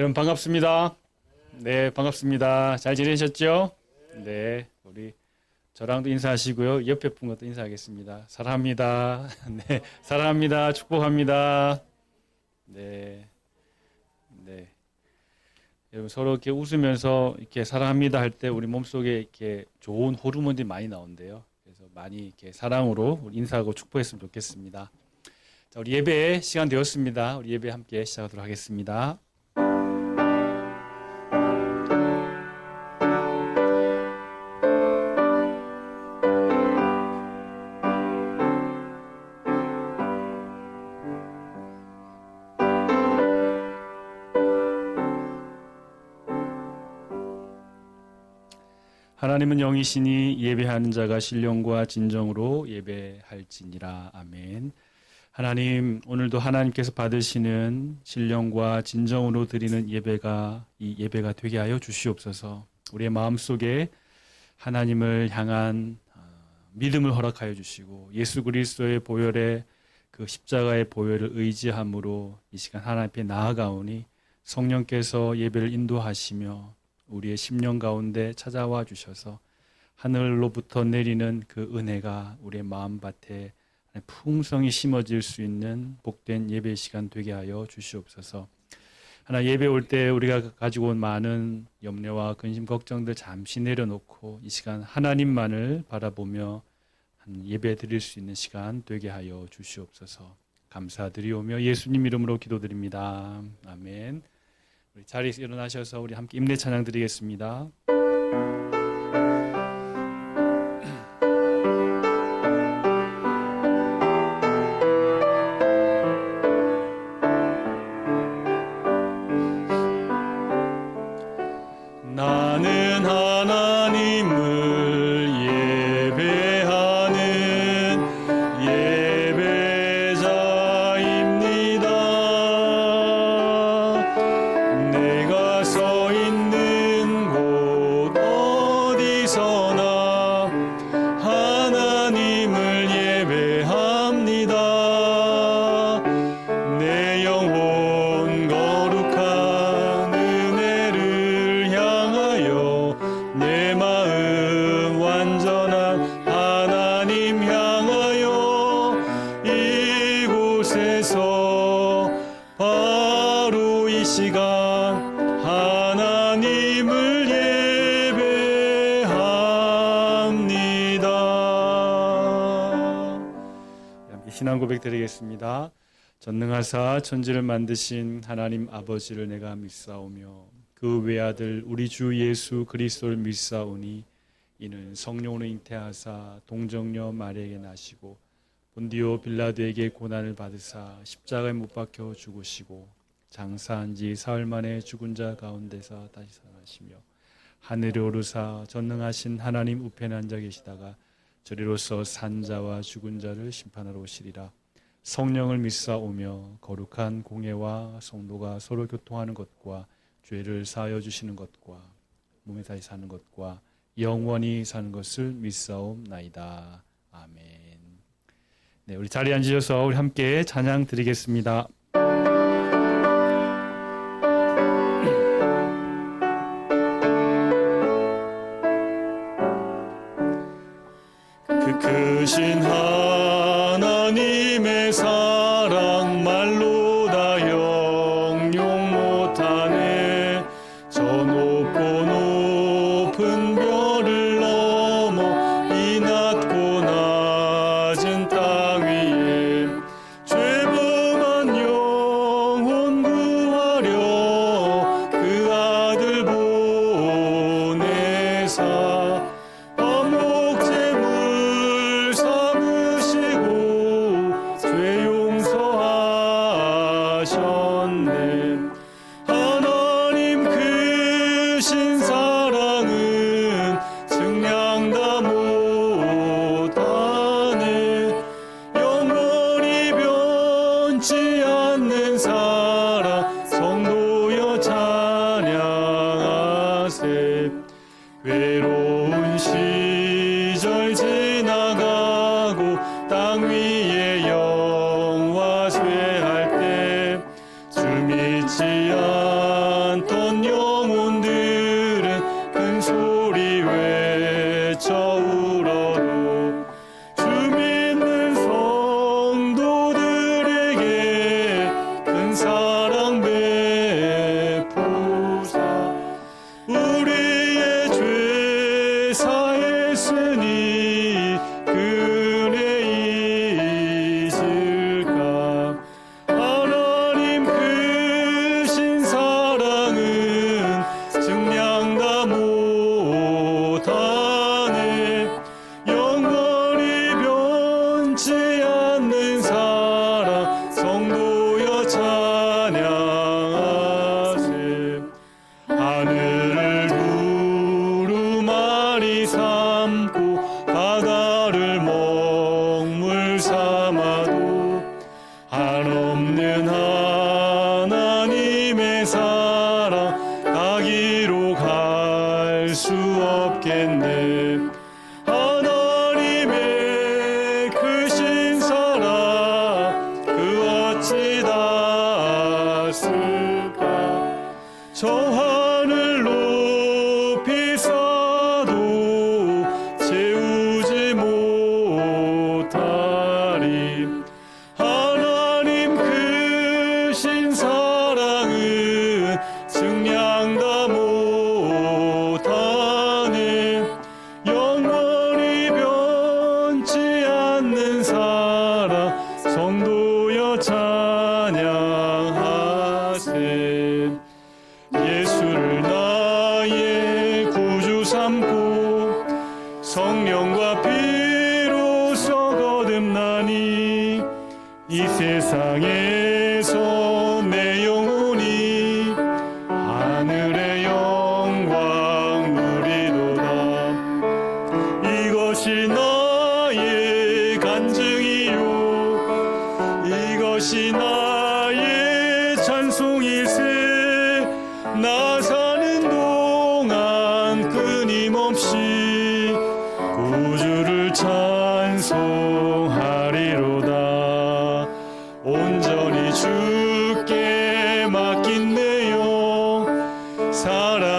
여러분 반갑습니다. 네, 반갑습니다. 잘 지내셨죠? 네, 우리 저랑도 인사하시고요. 옆에 분과도 인사하겠습니다. 사랑합니다. 네, 사랑합니다. 축복합니다. 네, 네. 여러분 서로 이렇게 웃으면서 이렇게 사랑합니다 할 때 우리 몸속에 이렇게 좋은 호르몬들이 많이 나온대요. 그래서 많이 이렇게 사랑으로 우리 인사하고 축복했으면 좋겠습니다. 자, 우리 예배 시간 되었습니다. 우리 예배 함께 시작하도록 하겠습니다. 하나님은 영이시니 예배하는 자가 신령과 진정으로 예배할지니라. 아멘. 하나님, 오늘도 하나님께서 받으시는 신령과 진정으로 드리는 예배가 이 예배가 되게 하여 주시옵소서. 우리의 마음속에 하나님을 향한 믿음을 허락하여 주시고 예수 그리스도의 보혈에 그 십자가의 보혈을 의지함으로 이 시간 하나님 앞에 나아가오니 성령께서 예배를 인도하시며 우리의 심령 가운데 찾아와 주셔서 하늘로부터 내리는 그 은혜가 우리의 마음밭에 풍성히 심어질 수 있는 복된 예배 시간 되게 하여 주시옵소서. 하나 예배 올 때 우리가 가지고 온 많은 염려와 근심, 걱정들 잠시 내려놓고 이 시간 하나님만을 바라보며 예배 드릴 수 있는 시간 되게 하여 주시옵소서. 감사드리오며 예수님 이름으로 기도드립니다. 아멘. 우리 자리에서 일어나셔서 우리 함께 임내 찬양 드리겠습니다. 나는 하나님을 예배하는 예배자입니다. 내가 서 있는 곳 어디서나 하나님을 예배합니다. 내 영혼 거룩한 은혜를 향하여 내 마음 완전한 하나님 향하여 이곳에서 바로 이 시간 하나님을 예배합니다. 함께 신앙 고백 드리겠습니다. 전능하사 천지를 만드신 하나님 아버지를 내가 믿사오며 그 외아들 우리 주 예수 그리스도를 믿사오니 이는 성령으로 잉태하사 동정녀 마리아에게 나시고 본디오 빌라도에게 고난을 받으사 십자가에 못 박혀 죽으시고 장사한 지 사흘 만에 죽은 자 가운데서 다시 살아나시며 하늘에 오르사 전능하신 하나님 우편에 앉아 계시다가 저리로서 산 자와 죽은 자를 심판하러 오시리라. 성령을 믿사오며 거룩한 공예와 성도가 서로 교통하는 것과 죄를 사하여 주시는 것과 몸에 다시 사는 것과 영원히 사는 것을 믿사옵나이다. 아멘. 네, 우리 자리에 앉으셔서 우리 함께 찬양 드리겠습니다. 그 크신 하나님의 사랑 말로 다 형용 못하네. 저 높고 높은 별을 넘어 이 낮고 낮은 땅 위에 죄범한 영혼 구하려 그 아들 보내사 화목제물 삼으시고 죄 용서하셨네. 하나님 크신 사랑은 증량 다 못하네. 영원히 변치 않는 사랑 성도여 찬양하세. 외로운 시절 지나가고 땅 위에 영화 쇠할 때 주 믿지 않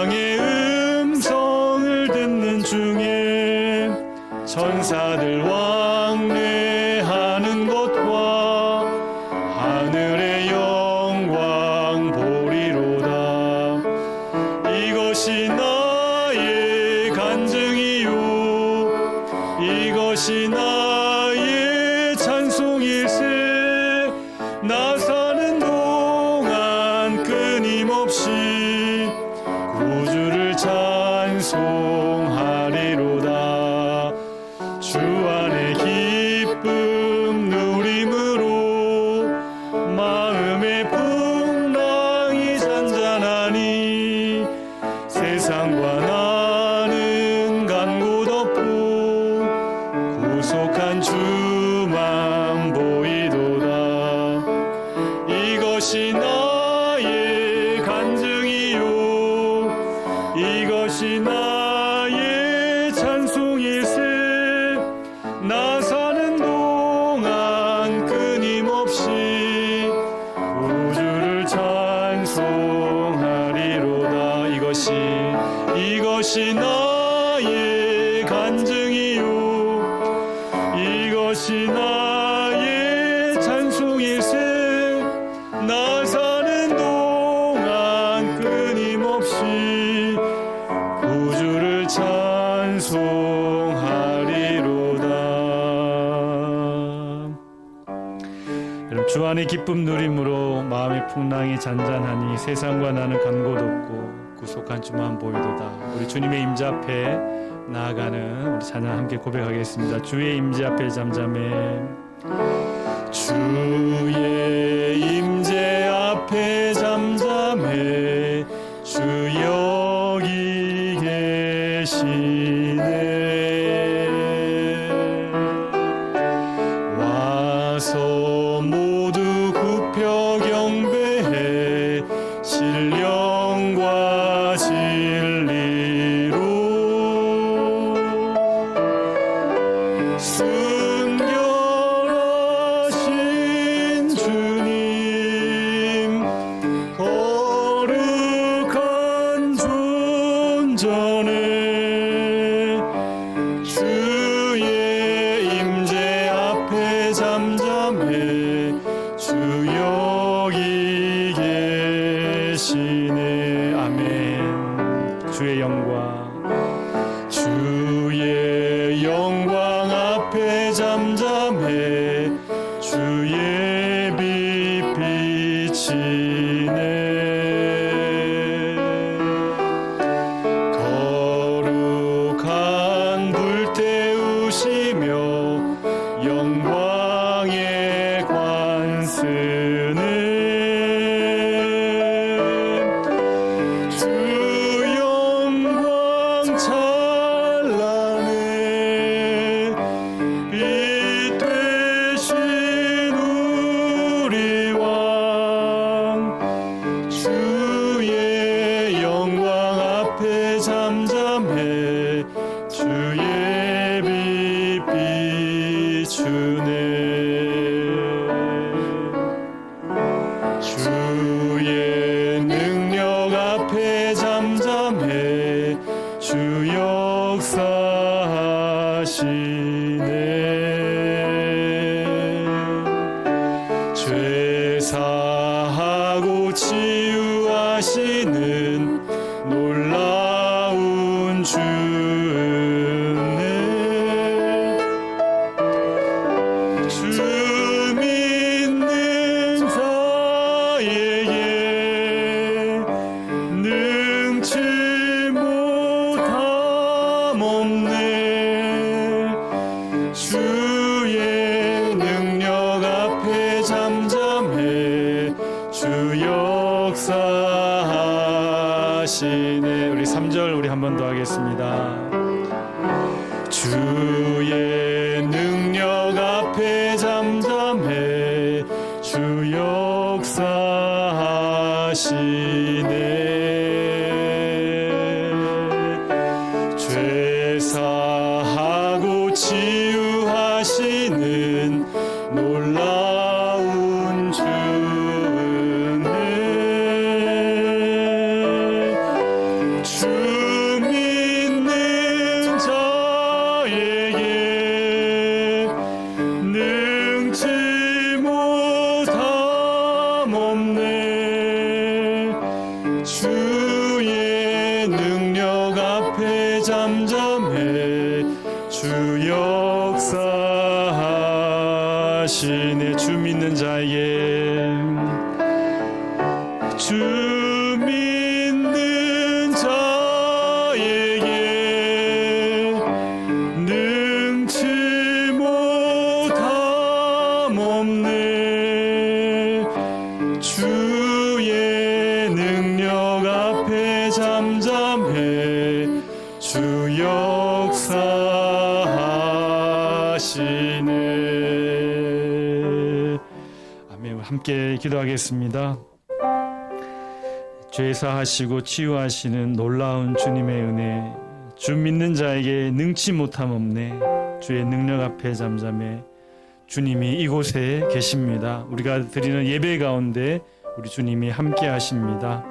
영광의 음성을 듣는 중에 천사들 왕래하는 것과 하늘의 영광 보리로다. 이것이 나의 간증이요 이것이 나의 찬송일세. 나 사는 동안 끊임없이 구주를 찬송하리로다. 주 안에 기쁨 누림으로 마음의 풍랑이 잔잔하니 세상과 나는 간 곳 없고 구속한 주만 보이도다. 이것이 나의 간증이요 이것이 나의 찬송일세. 나 사는 동안 끊임없이 우주를 찬송하리로다. 이것이 나의 간증이요 이것이 나의 찬송일세. 나 사는 동안 끊임없이 구주를 찬송하리로다. 여러분, 주 안의 기쁨 누림으로 마음의 풍랑이 잔잔하니 세상과 나는 간 곳 없고 구속한 주만 보이도다. 우리 주님의 임재 앞에 나아가는 우리 찬양 함께 고백하겠습니다. 주의 임재 앞에 잠잠해. 주의 임재 앞에 잠잠해. 주 여기 계시네. 와서 모두 굽혀 경배해. 신령과 진리로 순결하신 주님 거룩한 존전에 주의 임재 앞에 잠잠해. 주 여기 계시네. 아멘. 주의 영광 앞에 잠잠해. 주의 빛 비치네. 거룩한 불 태우시며 영광의 관 쓰는 주 영광 찬란해. 빛 되신 우리 왕 주의 영광 앞에 잠잠해. 주의 빛 비추네. 주의 능력 앞에 잠잠해. 주 역사하시네. 죄 사하고 치유하시는 놀라운 주네. 주 믿는 자에게 능치 못함 없네. 주의 능력 앞에 잠잠해. 주 역사하시네. 우리 3절 우리 한 번 더 하겠습니다. 주의 능력 앞에 잠잠해. 주 역사하시네. 죄 사하고 치유하시는 놀라운 주네. 주 주 믿는 자에게 능치 못함 없네. 주의 능력 앞에 잠잠해 주 역사하시네. 주 믿는 자에게 주 믿는 자에게 능치 못함 없네. 주의 능력 앞에 잠잠해 주 역사하시네. 아멘. 함께 기도하겠습니다. 죄 사하시고 치유하시는 놀라운 주님의 은혜, 주 믿는 자에게 능치 못함 없네. 주의 능력 앞에 잠잠해 주님이 이곳에 계십니다. 우리가 드리는 예배 가운데 우리 주님이 함께 하십니다.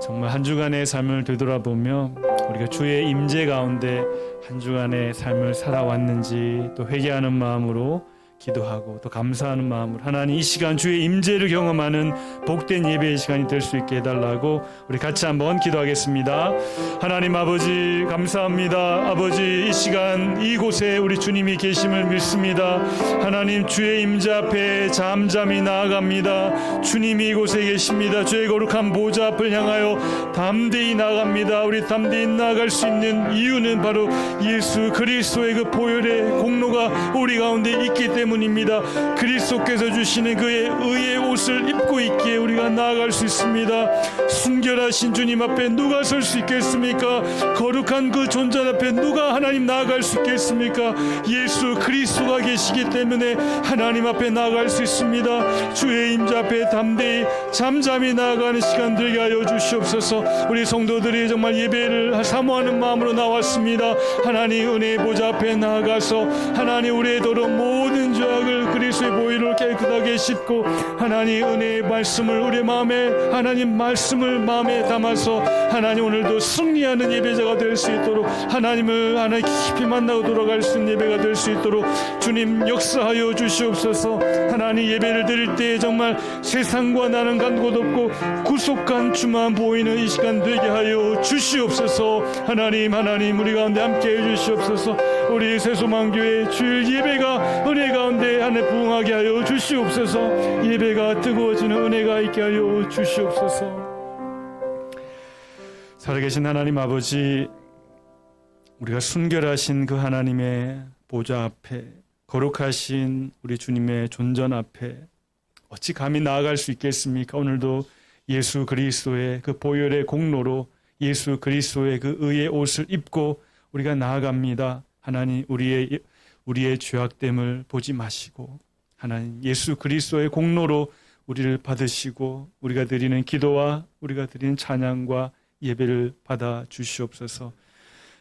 정말 한 주간의 삶을 되돌아보며 우리가 주의 임재 가운데 한 주간의 삶을 살아왔는지 또 회개하는 마음으로 기도하고 또 감사하는 마음으로 하나님 이 시간 주의 임재를 경험하는 복된 예배의 시간이 될 수 있게 해달라고 우리 같이 한번 기도하겠습니다. 하나님 아버지 감사합니다. 아버지 이 시간 이곳에 우리 주님이 계심을 믿습니다. 하나님 주의 임재 앞에 잠잠히 나아갑니다. 주님이 이곳에 계십니다. 주의 거룩한 보좌 앞을 향하여 담대히 나아갑니다. 우리 담대히 나아갈 수 있는 이유는 바로 예수 그리스도의 그 보혈의 공로가 우리 가운데 있기 때문입니다. 그리스도께서 주시는 그의 의의 옷을 입고 있기에 우리가 나아갈 수 있습니다. 순결하신 주님 앞에 누가 설 수 있겠습니까? 거룩한 그 존재 앞에 누가 하나님 나아갈 수 있겠습니까? 예수 그리스도가 계시기 때문에 하나님 앞에 나아갈 수 있습니다. 주의 임재 앞에 담대히 잠잠히 나아가는 시간 되게 하여 주시옵소서. 우리 성도들이 정말 예배를 사모하는 마음으로 나왔습니다. 하나님 은혜의 보좌 앞에 나아가서 하나님 우리의 도로 모든 죄악을 그리스도의 보혈로 깨끗하게 씻고 하나님 은혜의 말씀을 우리 마음에 하나님 말씀을 마음에 담아서 하나님 오늘도 승리하는 예배자가 될 수 있도록 하나님을 하나님 깊이 만나고 돌아갈 수 있는 예배가 될 수 있도록 주님 역사하여 주시옵소서. 하나님 예배를 드릴 때 정말 세상과 나는 간 곳 없고 구속한 주만 보이는 이 시간 되게 하여 주시옵소서. 하나님 우리 가운데 함께해 주시옵소서. 우리 새소망교회 주일 예배가 은혜 가운데 하나님 부응하게 하여 주시옵소서. 예배가 뜨거워지는 은혜가 있게 하여 주시옵소서. 살아계신 하나님 아버지, 우리가 순결하신 그 하나님의 보좌 앞에 거룩하신 우리 주님의 존전 앞에 어찌 감히 나아갈 수 있겠습니까? 오늘도 예수 그리스도의 그 보혈의 공로로 예수 그리스도의 그 의의 옷을 입고 우리가 나아갑니다. 하나님 우리의 죄악됨을 보지 마시고 하나님 예수 그리스도의 공로로 우리를 받으시고 우리가 드리는 기도와 우리가 드리는 찬양과 예배를 받아 주시옵소서.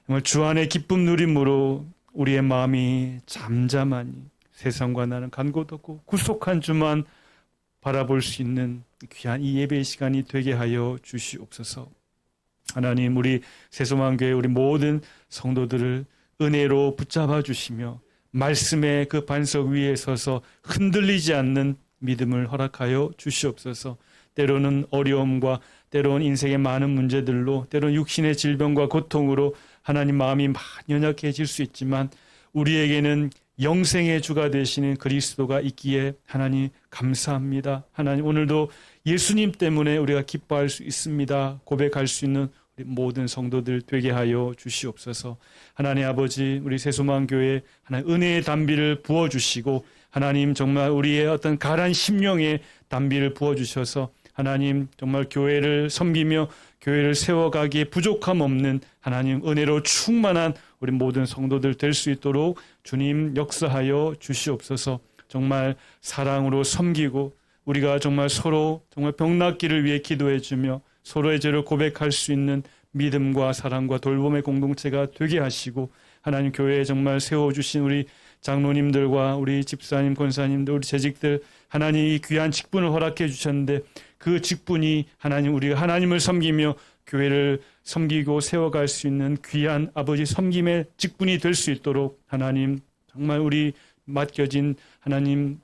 정말 주 안의 기쁨 누림으로 우리의 마음이 잠잠하니 세상과 나는 간 곳 없고 구속한 주만 바라볼 수 있는 귀한 이 예배의 시간이 되게 하여 주시옵소서. 하나님 우리 새소망교회 우리 모든 성도들을 은혜로 붙잡아 주시며 말씀의 그 반석 위에 서서 흔들리지 않는 믿음을 허락하여 주시옵소서. 때로는 어려움과 때로는 인생의 많은 문제들로 때로는 육신의 질병과 고통으로 하나님 마음이 많이 연약해질 수 있지만 우리에게는 영생의 주가 되시는 그리스도가 있기에 하나님 감사합니다. 하나님 오늘도 예수님 때문에 우리가 기뻐할 수 있습니다. 고백할 수 있는 우리 모든 성도들 되게 하여 주시옵소서. 하나님 아버지 우리 새소망교회 하나님 은혜의 담비를 부어주시고 하나님 정말 우리의 어떤 가란 심령에 담비를 부어주셔서 하나님 정말 교회를 섬기며 교회를 세워가기에 부족함 없는 하나님 은혜로 충만한 우리 모든 성도들 될 수 있도록 주님 역사하여 주시옵소서. 정말 사랑으로 섬기고 우리가 정말 서로 정말 병낫기를 위해 기도해 주며 서로의 죄를 고백할 수 있는 믿음과 사랑과 돌봄의 공동체가 되게 하시고 하나님 교회에 정말 세워주신 우리 장로님들과 우리 집사님, 권사님들, 우리 재직들 하나님 이 귀한 직분을 허락해 주셨는데 그 직분이 하나님 우리가 하나님을 섬기며 교회를 섬기고 세워갈 수 있는 귀한 아버지 섬김의 직분이 될 수 있도록 하나님 정말 우리 맡겨진 하나님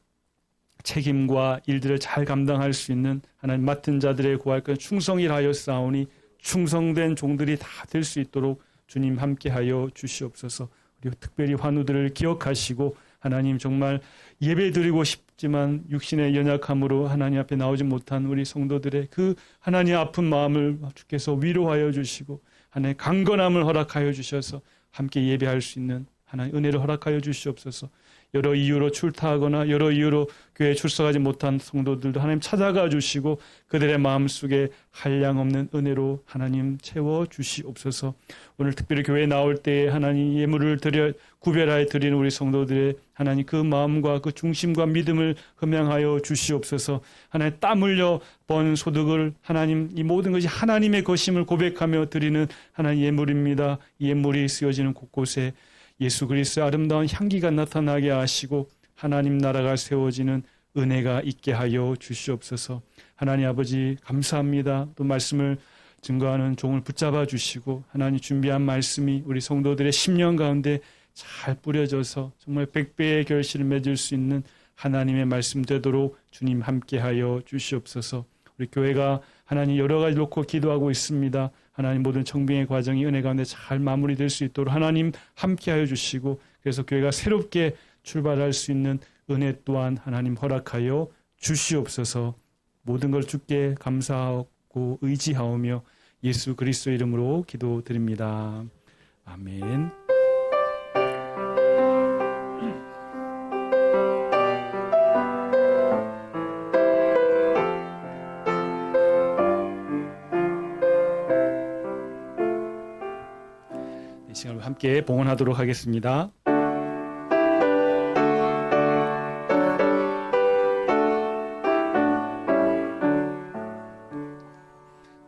책임과 일들을 잘 감당할 수 있는 하나님 맡은 자들의 구할 것 충성이라 싸우니 충성된 종들이 다 될 수 있도록 주님 함께하여 주시옵소서. 그리고 특별히 환우들을 기억하시고 하나님 정말 예배드리고 싶지만 육신의 연약함으로 하나님 앞에 나오지 못한 우리 성도들의 그 하나님 아픈 마음을 주께서 위로하여 주시고 하나님 강건함을 허락하여 주셔서 함께 예배할 수 있는 하나님 은혜를 허락하여 주시옵소서. 여러 이유로 출타하거나 여러 이유로 교회에 출석하지 못한 성도들도 하나님 찾아가 주시고 그들의 마음속에 한량없는 은혜로 하나님 채워 주시옵소서. 오늘 특별히 교회에 나올 때에 하나님 예물을 드려 구별하여 드리는 우리 성도들의 하나님 그 마음과 그 중심과 믿음을 흠양하여 주시옵소서. 하나님 땀 흘려 번 소득을 하나님 이 모든 것이 하나님의 것임을 고백하며 드리는 하나님 예물입니다. 이 예물이 쓰여지는 곳곳에 예수 그리스도의 아름다운 향기가 나타나게 하시고 하나님 나라가 세워지는 은혜가 있게 하여 주시옵소서. 하나님 아버지 감사합니다. 또 말씀을 증거하는 종을 붙잡아 주시고 하나님 준비한 말씀이 우리 성도들의 심령 가운데 잘 뿌려져서 정말 100배의 결실을 맺을 수 있는 하나님의 말씀 되도록 주님 함께하여 주시옵소서. 우리 교회가 하나님 여러 가지 놓고 기도하고 있습니다. 하나님 모든 청빙의 과정이 은혜 가운데 잘 마무리될 수 있도록 하나님 함께하여 주시고 그래서 교회가 새롭게 출발할 수 있는 은혜 또한 하나님 허락하여 주시옵소서. 모든 걸 주께 감사하고 의지하오며 예수 그리스도 이름으로 기도드립니다. 아멘. 이 시간을 함께 봉헌하도록 하겠습니다.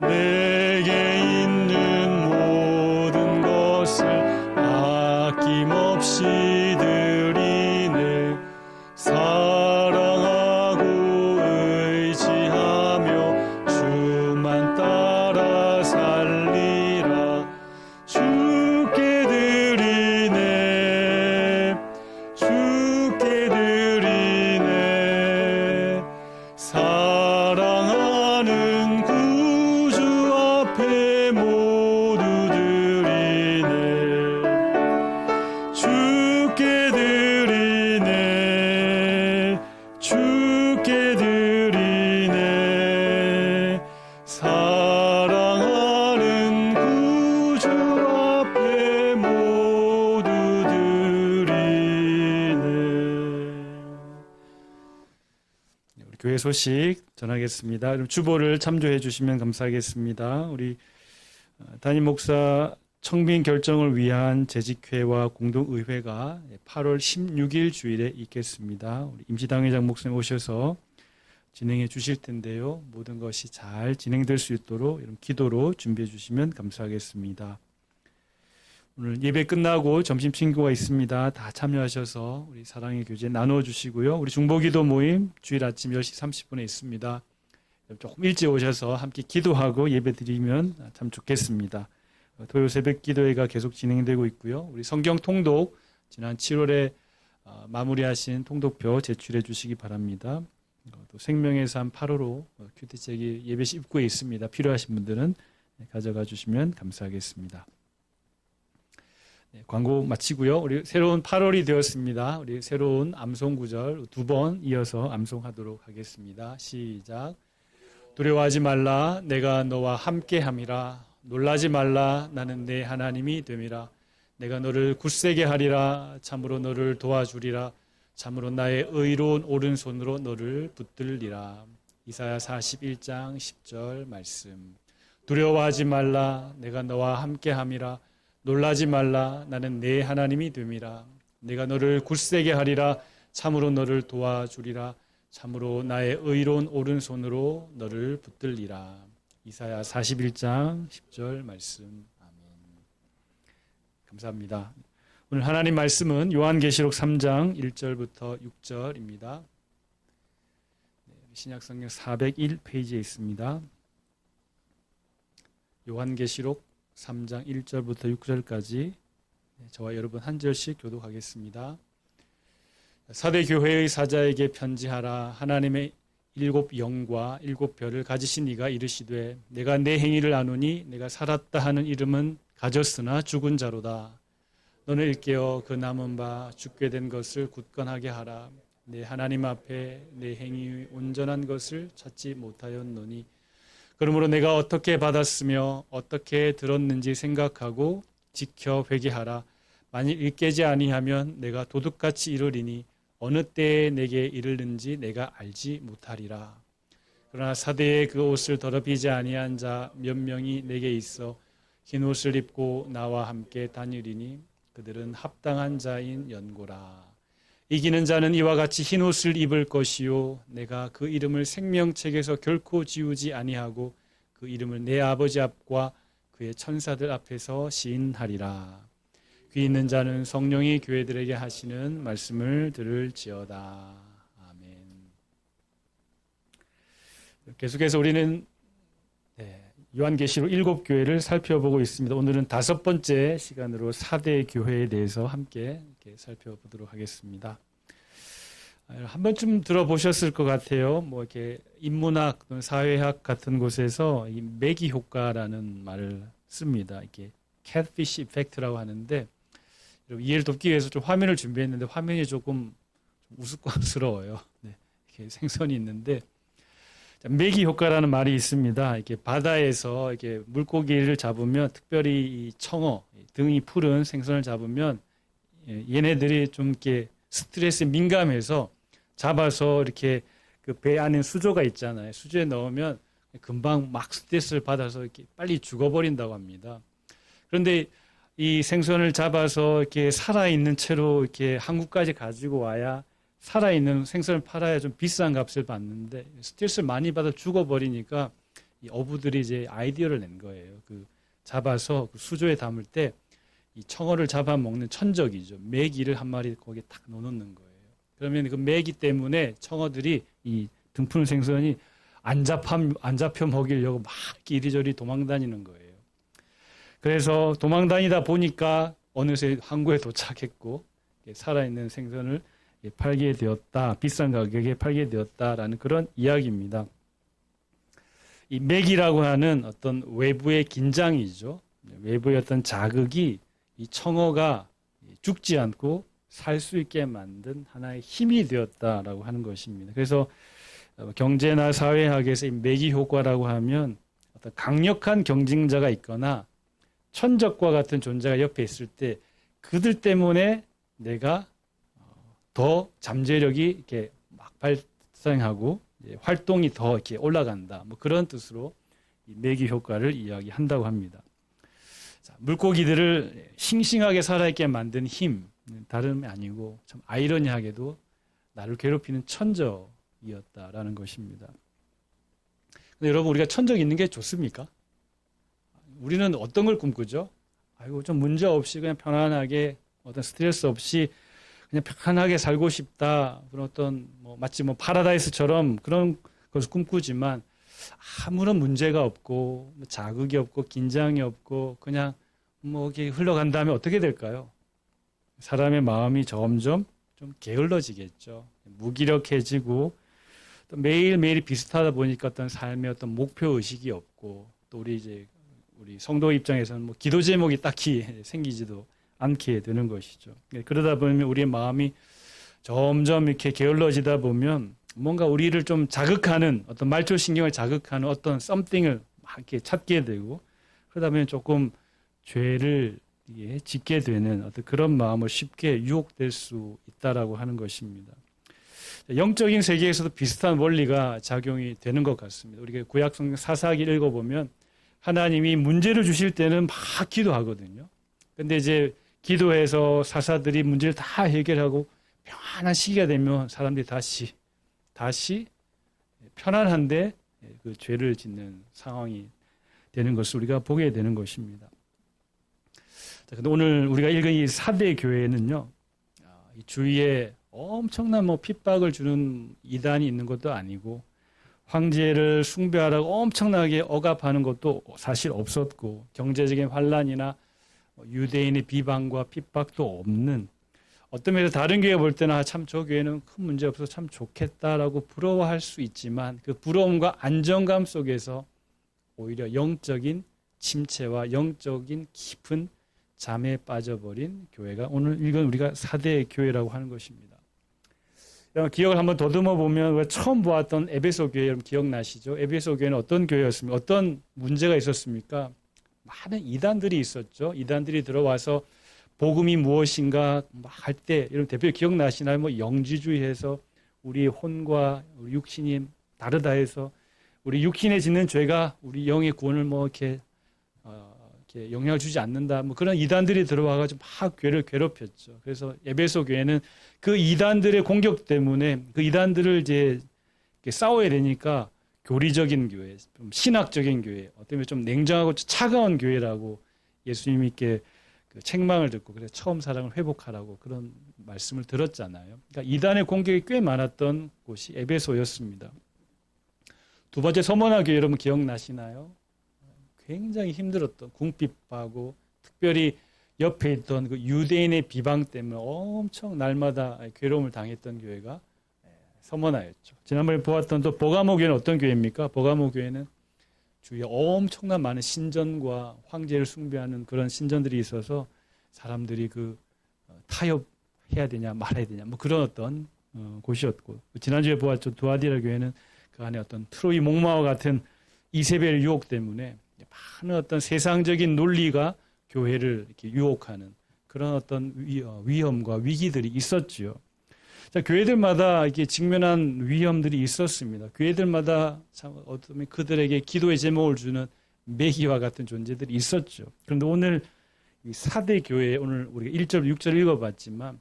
내게 있는 모든 것을 아낌없이 드리네. 사랑하고 의지하며 주만 따라 살리라. 주께 드리네. 주께 드리네. 사랑하는 구주 앞에 모두 드리네. 주께 드리네. 주께 드리네. 사랑하는 구주 앞에 모두 드리네. 우리 교회 소식 전하겠습니다. 그럼 주보를 참조해 주시면 감사하겠습니다. 우리 담임 목사 청빙 결정을 위한 재직회와 공동의회가 8월 16일 주일에 있겠습니다. 우리 임시당회장 목사님 오셔서 진행해 주실 텐데요. 모든 것이 잘 진행될 수 있도록 이런 기도로 준비해 주시면 감사하겠습니다. 오늘 예배 끝나고 점심 친구가 있습니다. 다 참여하셔서 우리 사랑의 교제 나눠주시고요. 우리 중보기도 모임 주일 아침 10시 30분에 있습니다. 조금 일찍 오셔서 함께 기도하고 예배 드리면 참 좋겠습니다. 토요 새벽 기도회가 계속 진행되고 있고요. 우리 성경 통독 지난 7월에 마무리하신 통독표 제출해 주시기 바랍니다. 또 생명의 삶 8호로 큐티책이 예배실 입구에 있습니다. 필요하신 분들은 가져가 주시면 감사하겠습니다. 네, 광고 마치고요. 우리 새로운 8월이 되었습니다. 우리 새로운 암송 구절 2번 이어서 암송하도록 하겠습니다. 시작. 두려워하지 말라. 내가 너와 함께함이라. 놀라지 말라. 나는 내 하나님이 됨이라. 내가 너를 굳세게 하리라. 참으로 너를 도와주리라. 참으로 나의 의로운 오른손으로 너를 붙들리라. 이사야 41장 10절 말씀. 두려워하지 말라. 내가 너와 함께함이라. 놀라지 말라. 나는 내 하나님이 됨이라. 내가 너를 굳세게 하리라. 참으로 너를 도와주리라. 참으로 나의 의로운 오른손으로 너를 붙들리라. 이사야 41장 10절 말씀. 아멘. 감사합니다. 오늘 하나님 말씀은 요한계시록 3장 1절부터 6절입니다. 신약성경 401페이지에 있습니다. 요한계시록 3장 1절부터 6절까지 저와 여러분 한 절씩 교독하겠습니다. 사대 교회의 사자에게 편지하라. 하나님의 7 영과 7 별을 가지신 이가 이르시되 내가 내 행위를 아노니 내가 살았다 하는 이름은 가졌으나 죽은 자로다. 너는 일깨어 그 남은 바 죽게 된 것을 굳건하게 하라. 내 하나님 앞에 내 행위 온전한 것을 찾지 못하였노니 그러므로 내가 어떻게 받았으며 어떻게 들었는지 생각하고 지켜 회개하라. 만일 일깨지 아니하면 내가 도둑같이 이르리니 어느 때에 내게 이르는지 내가 알지 못하리라. 그러나 사대에 그 옷을 더럽히지 아니한 자 몇 명이 내게 있어 흰 옷을 입고 나와 함께 다니리니 그들은 합당한 자인 연고라. 이기는 자는 이와 같이 흰 옷을 입을 것이요 내가 그 이름을 생명책에서 결코 지우지 아니하고 그 이름을 내 아버지 앞과 그의 천사들 앞에서 시인하리라. 귀 있는 자는 성령이 교회들에게 하시는 말씀을 들을지어다. 아멘. 계속해서 우리는 요한계시록 7교회를 살펴보고 있습니다. 오늘은 5번째 시간으로 사대 교회에 대해서 함께 이렇게 살펴보도록 하겠습니다. 한 번쯤 들어보셨을 것 같아요. 뭐 이렇게 인문학 또는 사회학 같은 곳에서 이 매기 효과라는 말을 씁니다. 이렇게 catfish effect라고 하는데 이해를 돕기 위해서 좀 화면을 준비했는데 화면이 조금 우스꽝스러워요. 이렇게 생선이 있는데 매기 효과라는 말이 있습니다. 이렇게 바다에서 이렇게 물고기를 잡으면 특별히 이 청어 등이 푸른 생선을 잡으면 얘네들이 좀 이렇게 스트레스에 민감해서 잡아서 이렇게 그 배 안에 수조가 있잖아요. 수조에 넣으면 금방 막 스트레스를 받아서 이렇게 빨리 죽어버린다고 합니다. 그런데 이 생선을 잡아서 이렇게 살아있는 채로 이렇게 한국까지 가지고 와야 살아있는 생선을 팔아야 좀 비싼 값을 받는데 스트레스를 많이 받아 죽어버리니까 이 어부들이 이제 아이디어를 낸 거예요. 그 잡아서 그 수조에 담을 때 이 청어를 잡아먹는 천적이죠. 메기를 한 마리 거기에 딱 넣어놓는 거예요. 그러면 그 메기 때문에 청어들이 이 등푸른 생선이 안 잡혀 먹이려고 막 이리저리 도망다니는 거예요. 그래서 도망다니다 보니까 어느새 항구에 도착했고 살아있는 생선을 팔게 되었다. 비싼 가격에 팔게 되었다라는 그런 이야기입니다. 이 맥이라고 하는 어떤 외부의 긴장이죠. 외부의 어떤 자극이 이 청어가 죽지 않고 살 수 있게 만든 하나의 힘이 되었다라고 하는 것입니다. 그래서 경제나 사회학에서 이 맥이 효과라고 하면 어떤 강력한 경쟁자가 있거나 천적과 같은 존재가 옆에 있을 때 그들 때문에 내가 더 잠재력이 이렇게 막 발생하고 활동이 더 이렇게 올라간다. 뭐 그런 뜻으로 이 매기 효과를 이야기한다고 합니다. 자, 물고기들을 싱싱하게 살아있게 만든 힘, 다름이 아니고 참 아이러니하게도 나를 괴롭히는 천적이었다라는 것입니다. 근데 여러분 우리가 천적 있는 게 좋습니까? 우리는 어떤 걸 꿈꾸죠? 아이고 좀 문제 없이 그냥 편안하게 어떤 스트레스 없이 그냥 편하게 살고 싶다. 그런 어떤 마치 파라다이스처럼 그런 것을 꿈꾸지만 아무런 문제가 없고 자극이 없고 긴장이 없고 그냥 이렇게 흘러간 다음에 어떻게 될까요? 사람의 마음이 점점 좀 게을러지겠죠. 무기력해지고 또 매일매일 비슷하다 보니까 어떤 삶의 어떤 목표 의식이 없고 또 우리 성도 입장에서는 기도 제목이 딱히 생기지도 않게 되는 것이죠. 그러다 보면 우리의 마음이 점점 이렇게 게을러지다 보면 뭔가 우리를 좀 자극하는 어떤 말초신경을 자극하는 어떤 something을 막 이렇게 찾게 되고 그러다 보면 조금 죄를 짓게 되는 어떤 그런 마음을 쉽게 유혹될 수 있다라고 하는 것입니다. 영적인 세계에서도 비슷한 원리가 작용이 되는 것 같습니다. 우리가 구약성경 사사기를 읽어보면 하나님이 문제를 주실 때는 막 기도하거든요. 근데 이제 기도해서 사사들이 문제를 다 해결하고 평안한 시기가 되면 사람들이 다시 편안한데 그 죄를 짓는 상황이 되는 것을 우리가 보게 되는 것입니다. 자, 근데 오늘 우리가 읽은 이 사대 교회는요, 이 주위에 엄청난 핍박을 주는 이단이 있는 것도 아니고 황제를 숭배하라고 엄청나게 억압하는 것도 사실 없었고 경제적인 환란이나 유대인의 비방과 핍박도 없는 어떤 면에서 다른 교회 볼 때는 참 저 교회는 큰 문제 없어서 참 좋겠다라고 부러워할 수 있지만 그 부러움과 안정감 속에서 오히려 영적인 침체와 영적인 깊은 잠에 빠져버린 교회가 오늘 읽은 우리가 사대 교회라고 하는 것입니다. 기억을 한번 더듬어 보면 처음 보았던 에베소 교회 여러분 기억나시죠? 에베소 교회는 어떤 교회였습니까? 어떤 문제가 있었습니까? 많은 이단들이 있었죠. 이단들이 들어와서 복음이 무엇인가 할 때 여러분 대표 기억나시나요? 뭐 영지주의해서 우리 혼과 우리 육신이 다르다 해서 우리 육신에 짓는 죄가 우리 영의 구원을 뭐 이렇게 영향을 주지 않는다. 뭐 그런 이단들이 들어와가지고 막 교회를 괴롭혔죠. 그래서 에베소 교회는 그 이단들의 공격 때문에 그 이단들을 이제 싸워야 되니까 교리적인 교회, 좀 신학적인 교회, 어떻게 좀 냉정하고 차가운 교회라고 예수님이 이렇게 그 책망을 듣고 그래서 처음 사랑을 회복하라고 그런 말씀을 들었잖아요. 그러니까 이단의 공격이 꽤 많았던 곳이 에베소였습니다. 두 번째 서머나 교회 여러분 기억나시나요? 굉장히 힘들었던 궁핍하고 특별히 옆에 있던 그 유대인의 비방 때문에 엄청 날마다 괴로움을 당했던 교회가 서머나였죠. 지난번에 보았던 또 버가모 교회는 어떤 교회입니까? 버가모 교회는 주위에 엄청난 많은 신전과 황제를 숭배하는 그런 신전들이 있어서 사람들이 그 타협해야 되냐 말아야 되냐 뭐 그런 어떤 곳이었고 지난주에 보았죠. 두아디라 교회는 그 안에 어떤 트로이 목마와 같은 이세벨 유혹 때문에 많은 어떤 세상적인 논리가 교회를 이렇게 유혹하는 그런 어떤 위험과 위기들이 있었지요. 자, 교회들마다 이렇게 직면한 위험들이 있었습니다. 교회들마다 참 어쩌면 그들에게 기도의 제목을 주는 매기와 같은 존재들이 있었죠. 그런데 오늘 이 4대 교회 오늘 우리가 1절, 6절 읽어봤지만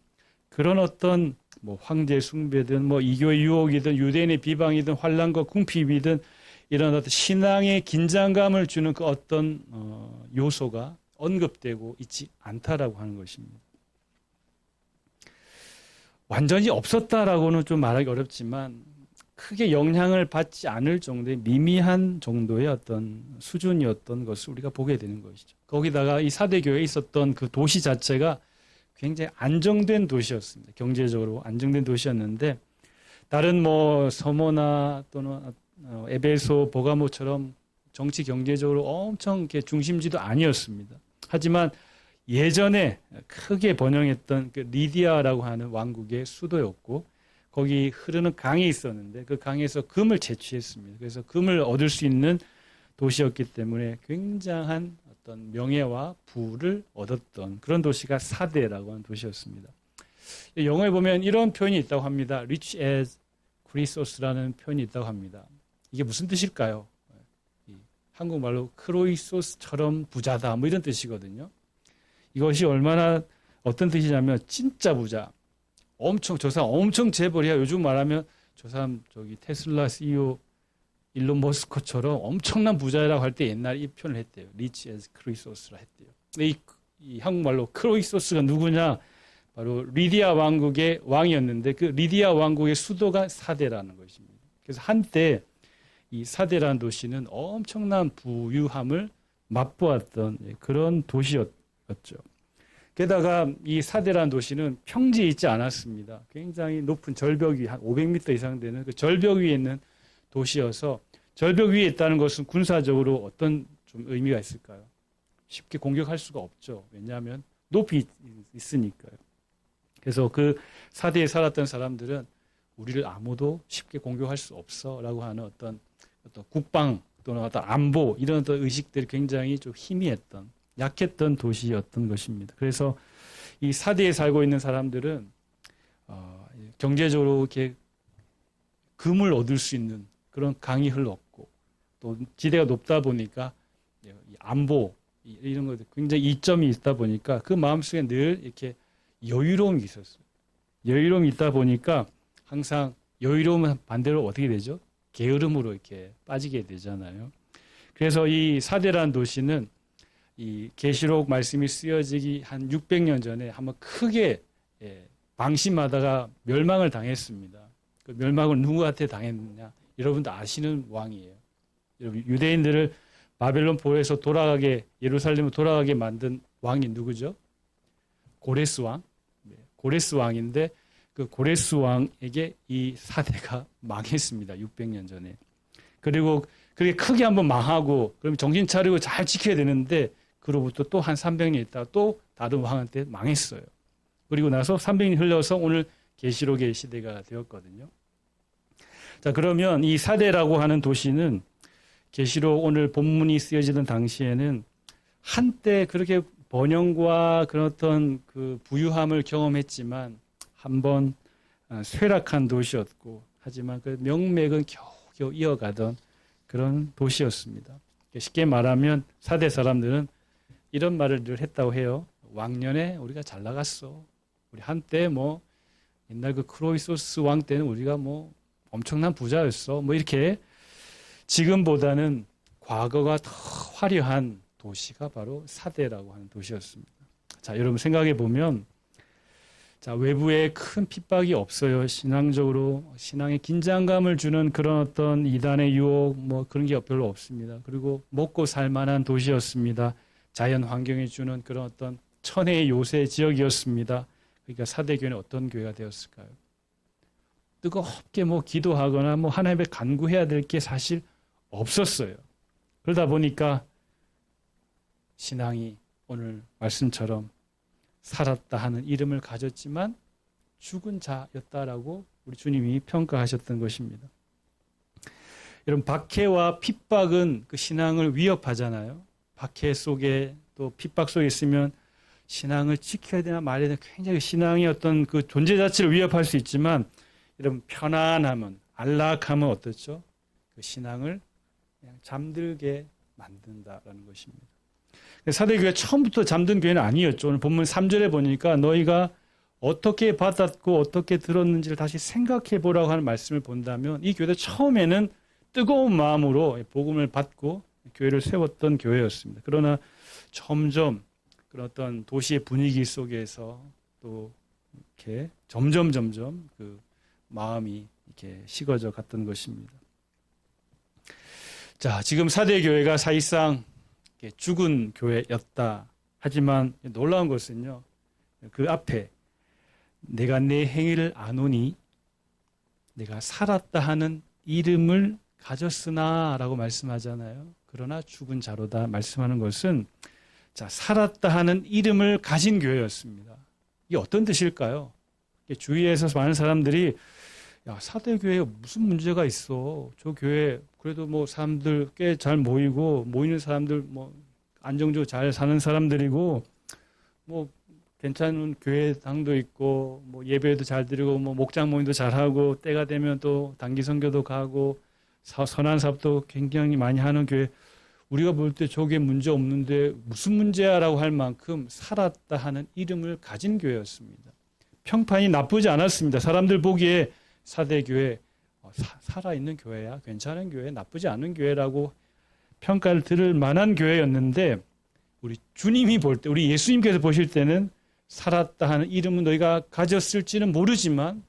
그런 어떤 뭐 황제 숭배든 뭐 이교의 유혹이든 유대인의 비방이든 환란과 궁핍이든 이런 어떤 신앙의 긴장감을 주는 그 어떤 요소가 언급되고 있지 않다라고 하는 것입니다. 완전히 없었다라고는 좀 말하기 어렵지만 크게 영향을 받지 않을 정도의 미미한 정도의 어떤 수준이었던 것을 우리가 보게 되는 것이죠. 거기다가 이 사대교회에 있었던 그 도시 자체가 굉장히 안정된 도시였습니다. 경제적으로 안정된 도시였는데 다른 뭐 서머나 또는 에베소, 버가모처럼 정치 경제적으로 엄청 이렇게 중심지도 아니었습니다. 하지만 예전에 크게 번영했던 그 리디아라고 하는 왕국의 수도였고 거기 흐르는 강이 있었는데 그 강에서 금을 채취했습니다. 그래서 금을 얻을 수 있는 도시였기 때문에 굉장한 어떤 명예와 부를 얻었던 그런 도시가 사대라고 하는 도시였습니다. 영어에 보면 이런 표현이 있다고 합니다. rich as 크리소스라는 표현이 있다고 합니다. 이게 무슨 뜻일까요? 한국말로 크로이소스처럼 부자다 뭐 이런 뜻이거든요. 이것이 얼마나 어떤 뜻이냐면 진짜 부자. 엄청 저 사람 엄청 재벌이야. 요즘 말하면 저 사람 저기 테슬라 CEO 일론 머스크처럼 엄청난 부자라고 할 때 옛날에 이 표현을 했대요. rich as 크로이소스라 했대요. 근데 이 한국말로 크로이소스가 누구냐? 바로 리디아 왕국의 왕이었는데 그 리디아 왕국의 수도가 사대라는 것입니다. 그래서 한때 이 사대라는 도시는 엄청난 부유함을 맛보았던 그런 도시였죠. 게다가 이 사대라는 도시는 평지에 있지 않았습니다. 굉장히 높은 절벽 위, 한 500m 이상 되는 그 절벽 위에 있는 도시여서 절벽 위에 있다는 것은 군사적으로 어떤 좀 의미가 있을까요? 쉽게 공격할 수가 없죠. 왜냐하면 높이 있으니까요. 그래서 그 사대에 살았던 사람들은 우리를 아무도 쉽게 공격할 수 없어라고 하는 어떤 국방 또는 어떤 안보 이런 어떤 의식들이 굉장히 좀 희미했던 약했던 도시였던 것입니다. 그래서 이 사대에 살고 있는 사람들은 경제적으로 이렇게 금을 얻을 수 있는 그런 강이 흘렀고 또 지대가 높다 보니까 안보 이런 것들 굉장히 이점이 있다 보니까 그 마음속에 늘 이렇게 여유로움이 있었어요. 여유로움이 있다 보니까 항상 여유로움은 반대로 어떻게 되죠? 게으름으로 이렇게 빠지게 되잖아요. 그래서 이 사대라는 도시는 이 계시록 말씀이 쓰여지기 한 600년 전에 한번 크게 방심하다가 멸망을 당했습니다. 그 멸망을 누구한테 당했느냐? 여러분도 아시는 왕이에요. 여러분 유대인들을 바벨론 포로에서 돌아가게 예루살렘으로 돌아가게 만든 왕이 누구죠? 고레스 왕. 고레스 왕인데 그 고레스 왕에게 이 사대가 망했습니다. 600년 전에. 그리고 그게 크게 한번 망하고 그럼 정신 차리고 잘 지켜야 되는데 그로부터 또 한 300년 있다가 또 다른 왕한테 망했어요. 그리고 나서 300년이 흘러서 오늘 계시록의 시대가 되었거든요. 자, 그러면 이 사대라고 하는 도시는 계시록 오늘 본문이 쓰여지던 당시에는 한때 그렇게 번영과 그런 어떤 그 부유함을 경험했지만 한번 쇠락한 도시였고 하지만 그 명맥은 겨우겨우 이어가던 그런 도시였습니다. 쉽게 말하면 사대 사람들은 이런 말을 늘 했다고 해요. 왕년에 우리가 잘 나갔어. 우리 한때 뭐 옛날 그 크로이소스 왕 때는 우리가 뭐 엄청난 부자였어. 뭐 이렇게 지금보다는 과거가 더 화려한 도시가 바로 사대라고 하는 도시였습니다. 자, 여러분 생각해 보면 자, 외부에 큰 핍박이 없어요. 신앙적으로 신앙에 긴장감을 주는 그런 어떤 이단의 유혹 뭐 그런 게 별로 없습니다. 그리고 먹고 살 만한 도시였습니다. 자연 환경이 주는 그런 어떤 천혜의 요새 지역이었습니다. 그러니까 사대교회는 어떤 교회가 되었을까요? 뜨겁게 뭐 기도하거나 뭐 하나님께 간구해야 될 게 사실 없었어요. 그러다 보니까 신앙이 오늘 말씀처럼 살았다 하는 이름을 가졌지만 죽은 자였다라고 우리 주님이 평가하셨던 것입니다. 여러분 박해와 핍박은 그 신앙을 위협하잖아요. 박해 속에 또 핍박 속에 있으면 신앙을 지켜야 되나 말해야 되나 굉장히 신앙의 어떤 그 존재 자체를 위협할 수 있지만 여러분 편안함은 안락함은 어떻죠? 그 신앙을 그냥 잠들게 만든다라는 것입니다. 사대교회 처음부터 잠든 교회는 아니었죠. 오늘 본문 3절에 보니까 너희가 어떻게 받았고 어떻게 들었는지를 다시 생각해 보라고 하는 말씀을 본다면 이 교회도 처음에는 뜨거운 마음으로 복음을 받고 교회를 세웠던 교회였습니다. 그러나 점점 그런 어떤 도시의 분위기 속에서 또 이렇게 점점 그 마음이 이렇게 식어져 갔던 것입니다. 자, 지금 사대교회가 사실상 죽은 교회였다. 하지만 놀라운 것은요. 그 앞에 내가 내 행위를 아노니 내가 살았다 하는 이름을 가졌으나 라고 말씀하잖아요. 그러나 죽은 자로다 말씀하는 것은 자, 살았다 하는 이름을 가진 교회였습니다. 이게 어떤 뜻일까요? 주위에서 많은 사람들이 야, 사대교회에 무슨 문제가 있어? 저 교회 그래도 뭐 사람들 꽤 잘 모이고 모이는 사람들 뭐 안정적으로 잘 사는 사람들이고 뭐 괜찮은 교회당도 있고 뭐 예배도 잘 드리고 뭐 목장 모임도 잘 하고 때가 되면 또 단기 선교도 가고 선한 사업도 굉장히 많이 하는 교회 우리가 볼 때 저게 문제 없는데 무슨 문제야라고 할 만큼 살았다 하는 이름을 가진 교회였습니다. 평판이 나쁘지 않았습니다. 사람들 보기에 사대교회 살아있는 교회야 괜찮은 교회 나쁘지 않은 교회라고 평가를 들을 만한 교회였는데 우리 주님이 볼 때 우리 예수님께서 보실 때는 살았다 하는 이름은 너희가 가졌을지는 모르지만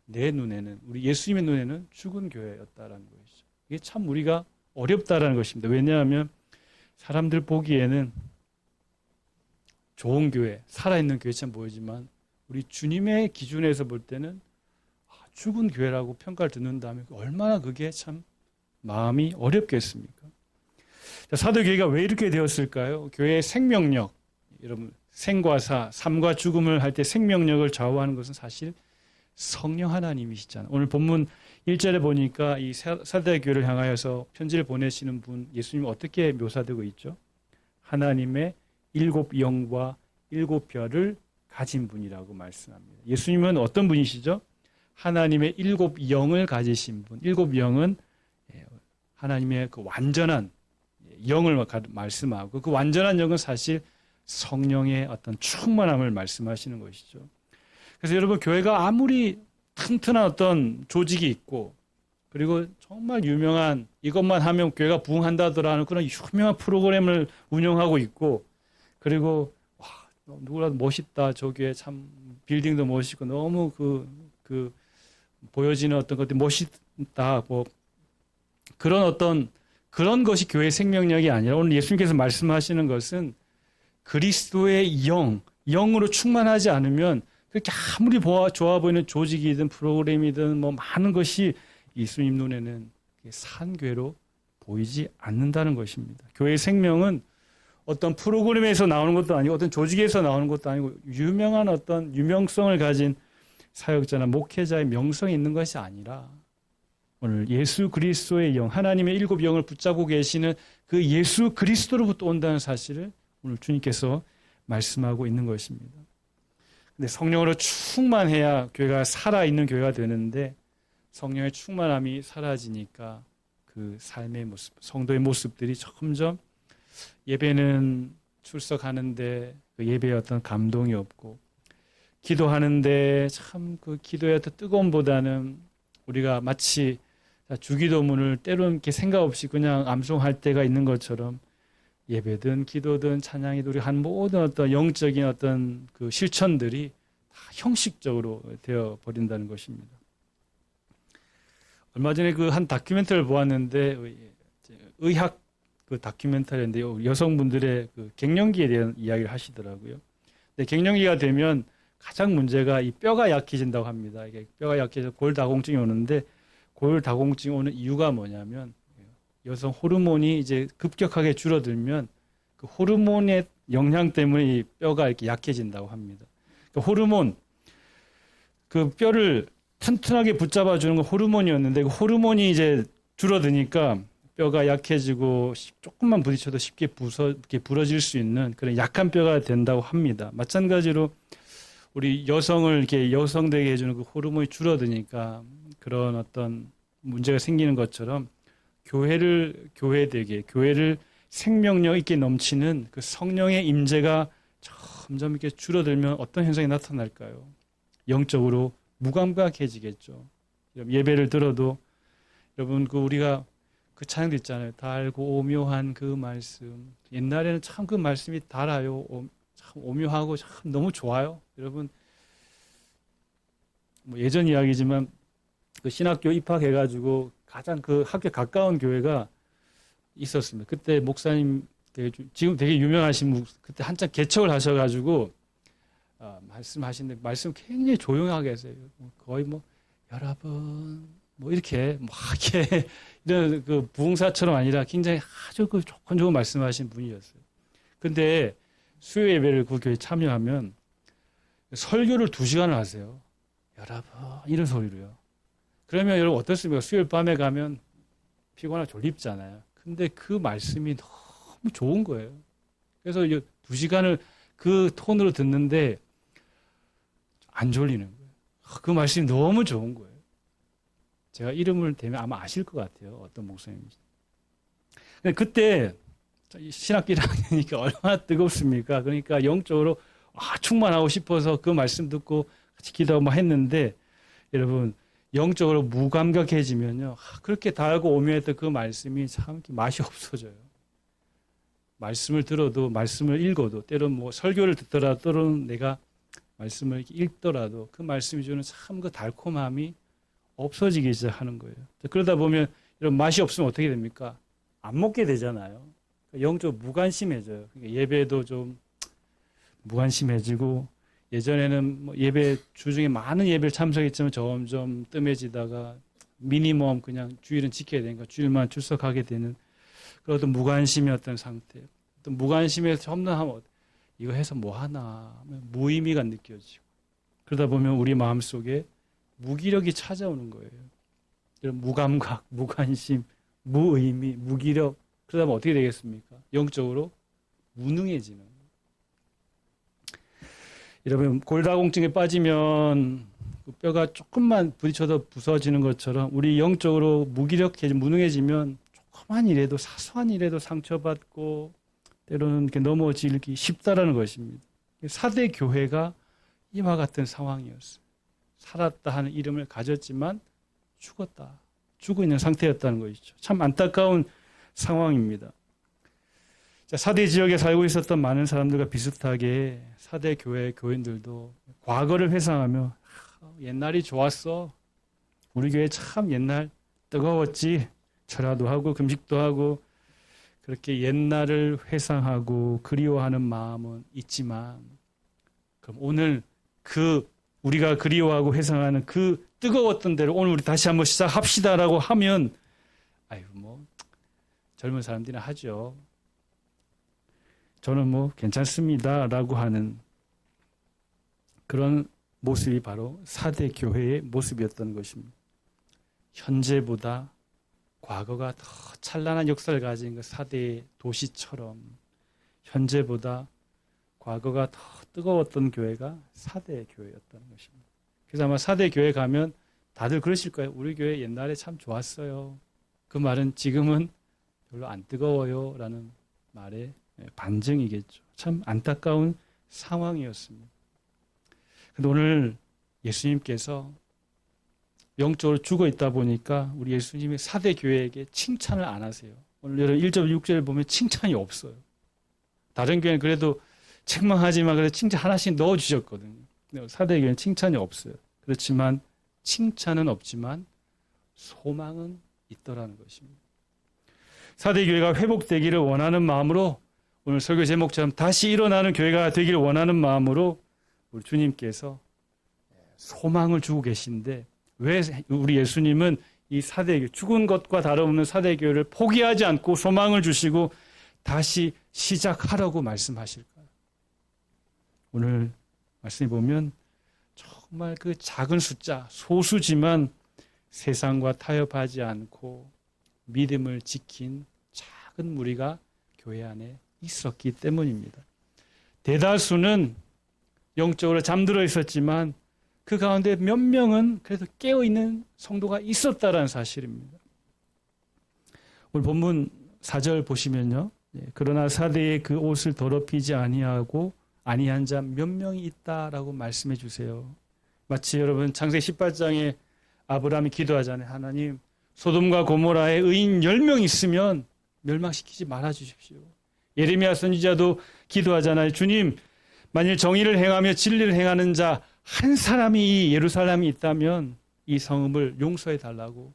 내 눈에는 우리 예수님의 눈에는 죽은 교회였다라는 것이죠. 이게 참 우리가 어렵다라는 것입니다. 왜냐하면 사람들 보기에는 좋은 교회 살아있는 교회처럼 보이지만 우리 주님의 기준에서 볼 때는 죽은 교회라고 평가를 듣는다면 얼마나 그게 참 마음이 어렵겠습니까? 사도교회가 왜 이렇게 되었을까요? 교회의 생명력, 여러분 생과 사, 삶과 죽음을 할 때 생명력을 좌우하는 것은 사실 성령 하나님이시잖아요. 오늘 본문 1절에 보니까 이 사도교회를 향하여서 편지를 보내시는 분 예수님이 어떻게 묘사되고 있죠? 하나님의 7 영과 7 별을 가진 분이라고 말씀합니다. 예수님은 어떤 분이시죠? 하나님의 7 영을 가지신 분. 7 영은 하나님의 그 완전한 영을 말씀하고 그 완전한 영은 사실 성령의 어떤 충만함을 말씀하시는 것이죠. 그래서 여러분 교회가 아무리 튼튼한 어떤 조직이 있고 그리고 정말 유명한 이것만 하면 교회가 부흥한다더라는 그런 유명한 프로그램을 운영하고 있고 그리고 와, 누구라도 멋있다. 저 교회 참 빌딩도 멋있고 너무 그 보여지는 어떤 것들이 멋있다. 뭐 그런 것이 교회의 생명력이 아니라 오늘 예수님께서 말씀하시는 것은 그리스도의 영으로 충만하지 않으면 그렇게 아무리 좋아 보이는 조직이든 프로그램이든 뭐 많은 것이 예수님 눈에는 산괴로 보이지 않는다는 것입니다. 교회의 생명은 어떤 프로그램에서 나오는 것도 아니고 어떤 조직에서 나오는 것도 아니고 유명한 어떤 유명성을 가진 사역자나 목회자의 명성이 있는 것이 아니라 오늘 예수 그리스도의 영, 하나님의 일곱 영을 붙잡고 계시는 그 예수 그리스도로부터 온다는 사실을 오늘 주님께서 말씀하고 있는 것입니다. 근데 성령으로 충만해야 교회가 살아있는 교회가 되는데 성령의 충만함이 사라지니까 그 삶의 모습, 성도의 모습들이 점점 예배는 출석하는데 그 예배에 어떤 감동이 없고 기도하는데 참 그 기도의 어떤 뜨거움보다는 우리가 마치 주기도문을 때로는 이렇게 생각 없이 그냥 암송할 때가 있는 것처럼 예배든 기도든 찬양이든 우리 한 모든 어떤 영적인 어떤 그 실천들이 다 형식적으로 되어 버린다는 것입니다. 얼마 전에 그 한 다큐멘터리를 보았는데 의학 그 다큐멘터리인데요. 여성분들의 그 갱년기에 대한 이야기를 하시더라고요. 근데 갱년기가 되면 가장 문제가 이 뼈가 약해진다고 합니다. 이게 뼈가 약해져 골다공증이 오는데 골다공증이 오는 이유가 뭐냐면 여성 호르몬이 이제 급격하게 줄어들면 그 호르몬의 영향 때문에 이 뼈가 이렇게 약해진다고 합니다. 그 호르몬, 그 뼈를 튼튼하게 붙잡아주는 건 호르몬이었는데 그 호르몬이 이제 줄어드니까 뼈가 약해지고 조금만 부딪혀도 쉽게 부러질 수 있는 그런 약한 뼈가 된다고 합니다. 마찬가지로 우리 여성을 이렇게 여성되게 해주는 그 호르몬이 줄어드니까 그런 어떤 문제가 생기는 것처럼 교회를 생명력 있게 넘치는 그 성령의 임재가 점점 이렇게 줄어들면 어떤 현상이 나타날까요? 영적으로 무감각해지겠죠. 예배를 들어도 여러분 우리가 그 찬양도 있잖아요. 달고 오묘한 그 말씀. 옛날에는 참 그 말씀이 달아요. 참 오묘하고 참 너무 좋아요. 여러분 뭐 예전 이야기지만 그 신학교 입학해가지고 가장 그 학교 가까운 교회가 있었습니다. 그때 목사님 지금 되게 유명하신 그때 한참 개척을 하셔가지고 말씀하시는데 말씀 굉장히 조용하게 하세요. 거의 뭐 여러분 뭐 이렇게 이런 그 부흥사처럼 아니라 굉장히 아주 그 좋은 말씀하신 분이었어요. 근데 수요 예배를 그 교회에 참여하면 설교를 2시간을 하세요. 여러분 이런 소리로요. 그러면 여러분 어떻습니까? 수요일 밤에 가면 피곤하고 졸립잖아요. 근데 그 말씀이 너무 좋은 거예요. 그래서 2시간을 그 톤으로 듣는데 안 졸리는 거예요. 그 말씀이 너무 좋은 거예요. 제가 이름을 대면 아마 아실 것 같아요. 어떤 목사님인지. 그때 신학기 1학년이니까 얼마나 뜨겁습니까? 그러니까 영적으로 충만하고 싶어서 그 말씀 듣고 같이 기도하고 했는데 여러분 영적으로 무감각해지면요. 그렇게 달고 오묘했던 그 말씀이 참 맛이 없어져요. 말씀을 들어도 말씀을 읽어도 때로는 뭐 설교를 듣더라도 때로는 내가 말씀을 읽더라도 그 말씀이 주는 참 그 달콤함이 없어지기 시작하는 거예요. 그러다 보면 이런 맛이 없으면 어떻게 됩니까? 안 먹게 되잖아요. 영적으로 무관심해져요. 예배도 좀 무관심해지고 예전에는 뭐 예배 주중에 많은 예배를 참석했지만 점점 뜸해지다가 미니멈 그냥 주일은 지켜야 되니까 주일만 출석하게 되는 그런 어떤 무관심의 어떤 상태. 또 무관심에서 험난하면 이거 해서 뭐 하나 무의미가 느껴지고 그러다 보면 우리 마음속에 무기력이 찾아오는 거예요. 이런 무감각, 무관심, 무의미, 무기력 그러다 보면 어떻게 되겠습니까? 영적으로 무능해지는 거예요. 여러분 골다공증에 빠지면 뼈가 조금만 부딪혀도 부서지는 것처럼 우리 영적으로 무능해지면 조그만 일에도 사소한 일에도 상처받고 때로는 이렇게 넘어지기 쉽다라는 것입니다. 사대 교회가 이와 같은 상황이었어요. 살았다 하는 이름을 가졌지만 죽었다. 죽어 있는 상태였다는 것이죠. 참 안타까운 상황입니다. 사대 지역에 살고 있었던 많은 사람들과 비슷하게 사대 교회 교인들도 과거를 회상하며 옛날이 좋았어. 우리 교회 참 옛날 뜨거웠지. 철야도 하고 금식도 하고 그렇게 옛날을 회상하고 그리워하는 마음은 있지만 그럼 오늘 그 우리가 그리워하고 회상하는 그 뜨거웠던 대로 오늘 우리 다시 한번 시작합시다라고 하면 아유 뭐 젊은 사람들이나 하죠. 저는 뭐 괜찮습니다라고 하는 그런 모습이 바로 4대 교회의 모습이었던 것입니다. 현재보다 과거가 더 찬란한 역사를 가진 그 4대 도시처럼 현재보다 과거가 더 뜨거웠던 교회가 4대 교회였던 것입니다. 그래서 아마 4대 교회 가면 다들 그러실 거예요. 우리 교회 옛날에 참 좋았어요. 그 말은 지금은 별로 안 뜨거워요 라는 말의 반증이겠죠. 참 안타까운 상황이었습니다. 근데 오늘 예수님께서 영적으로 죽어 있다 보니까 우리 예수님이 4대 교회에게 칭찬을 안 하세요. 오늘 여러분 1절 6절을 보면 칭찬이 없어요. 다른 교회는 그래도 책망하지만 그래도 칭찬 하나씩 넣어주셨거든요. 4대 교회는 칭찬이 없어요. 그렇지만 칭찬은 없지만 소망은 있더라는 것입니다. 4대 교회가 회복되기를 원하는 마음으로 오늘 설교 제목처럼 다시 일어나는 교회가 되기를 원하는 마음으로 우리 주님께서 소망을 주고 계신데 왜 우리 예수님은 이 4대 교회, 죽은 것과 다름없는 4대 교회를 포기하지 않고 소망을 주시고 다시 시작하라고 말씀하실까요? 오늘 말씀해 보면 정말 그 작은 숫자, 소수지만 세상과 타협하지 않고 믿음을 지킨 작은 무리가 교회 안에 있었기 때문입니다. 대다수는 영적으로 잠들어 있었지만 그 가운데 몇 명은 그래도 깨어있는 성도가 있었다라는 사실입니다. 오늘 본문 4절 보시면요. 그러나 4대의 그 옷을 더럽히지 아니한 자 몇 명이 있다라고 말씀해 주세요. 마치 여러분 창세기 18장에 아브라함이 기도하잖아요. 하나님 소돔과 고모라에 의인 10명 있으면 멸망시키지 말아 주십시오. 예레미야 선지자도 기도하잖아요. 주님 만일 정의를 행하며 진리를 행하는 자 한 사람이 예루살렘에 있다면 이 성읍을 용서해 달라고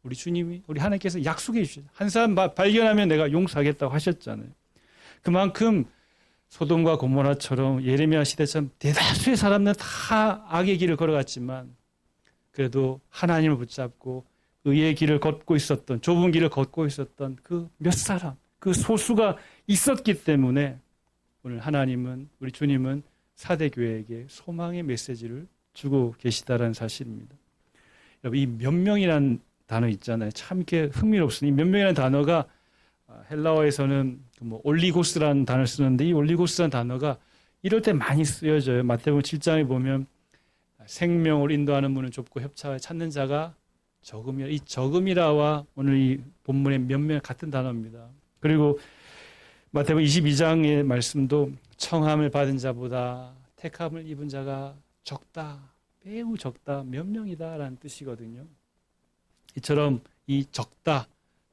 우리 주님이 우리 하나님께서 약속해 주셨어요. 한 사람 발견하면 내가 용서하겠다고 하셨잖아요. 그만큼 소돔과 고모라처럼 예레미야 시대처럼 대다수의 사람들은 다 악의 길을 걸어갔지만 그래도 하나님을 붙잡고 의의 길을 걷고 있었던 좁은 길을 걷고 있었던 그 몇 사람 그 소수가 있었기 때문에 오늘 하나님은 우리 주님은 4대 교회에게 소망의 메시지를 주고 계시다라는 사실입니다. 여러분 이 몇 명이라는 단어 있잖아요. 참 이렇게 흥미롭습니다. 이 몇 명이라는 단어가 헬라어에서는 뭐 올리고스라는 단어를 쓰는데 이 올리고스라는 단어가 이럴 때 많이 쓰여져요. 마태복음 7장에 보면 생명을 인도하는 문은 좁고 협착을 찾는 자가 적음이라 이 적음이라와 오늘 이 본문의 몇 명 같은 단어입니다. 그리고 마태복음 22장의 말씀도 청함을 받은 자보다 택함을 입은 자가 적다, 매우 적다, 몇 명이다라는 뜻이거든요. 이처럼 이 적다,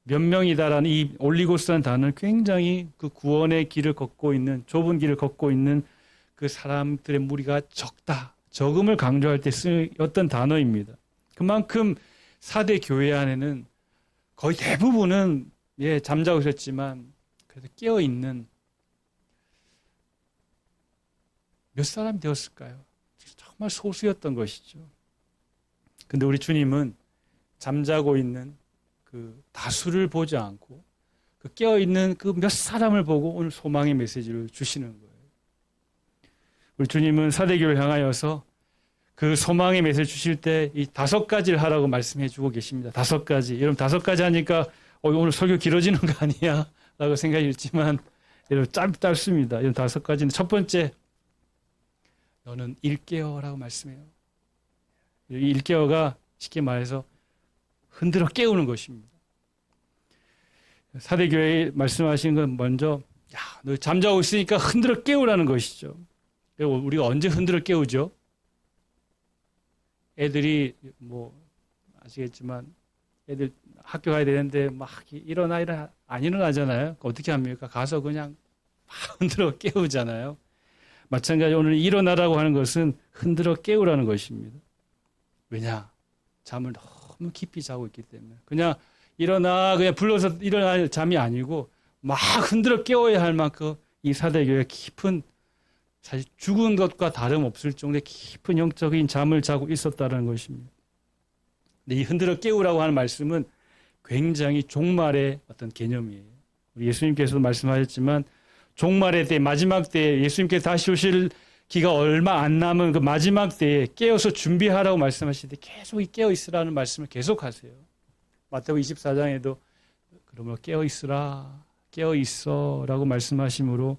몇 명이다라는 이 올리고스라는 단어는 굉장히 그 구원의 길을 걷고 있는 좁은 길을 걷고 있는 그 사람들의 무리가 적다, 적음을 강조할 때 쓰였던 단어입니다. 그만큼 4대 교회 안에는 거의 대부분은 잠자고 있었지만 그래도 깨어 있는 몇 사람이 되었을까요? 정말 소수였던 것이죠. 근데 우리 주님은 잠자고 있는 그 다수를 보지 않고 그 깨어있는 그 몇 사람을 보고 오늘 소망의 메시지를 주시는 거예요. 우리 주님은 4대 교회를 향하여서 그 소망의 메시지 주실 때 이 5가지를 하라고 말씀해 주고 계십니다. 5가지. 여러분 5가지 하니까 오늘 설교 길어지는 거 아니야? 라고 생각이 있지만 여러분 짧습니다. 이런 5가지는 첫 번째 너는 일깨어라고 말씀해요. 이 일깨어가 쉽게 말해서 흔들어 깨우는 것입니다. 4대 교회에 말씀하시는 건 먼저 너 잠자고 있으니까 흔들어 깨우라는 것이죠. 우리가 언제 흔들어 깨우죠? 애들이 뭐 아시겠지만 애들 학교 가야 되는데 막 일어나 안 일어나잖아요. 어떻게 합니까? 가서 그냥 막 흔들어 깨우잖아요. 마찬가지로 오늘 일어나라고 하는 것은 흔들어 깨우라는 것입니다. 왜냐? 잠을 너무 깊이 자고 있기 때문에. 그냥 일어나 그냥 불러서 일어날 잠이 아니고 막 흔들어 깨워야 할 만큼 이 사대교회가 깊은, 사실 죽은 것과 다름없을 정도의 깊은 영적인 잠을 자고 있었다는 것입니다. 근데 이 흔들어 깨우라고 하는 말씀은 굉장히 종말의 어떤 개념이에요. 우리 예수님께서도 말씀하셨지만 종말의 때, 마지막 때에 예수님께서 다시 오실 기가 얼마 안 남은 그 마지막 때에 깨어서 준비하라고 말씀하실 때 계속 깨어 있으라는 말씀을 계속 하세요. 마태복음 24장에도 그러므로 깨어 있으라, 깨어 있어라고 말씀하심으로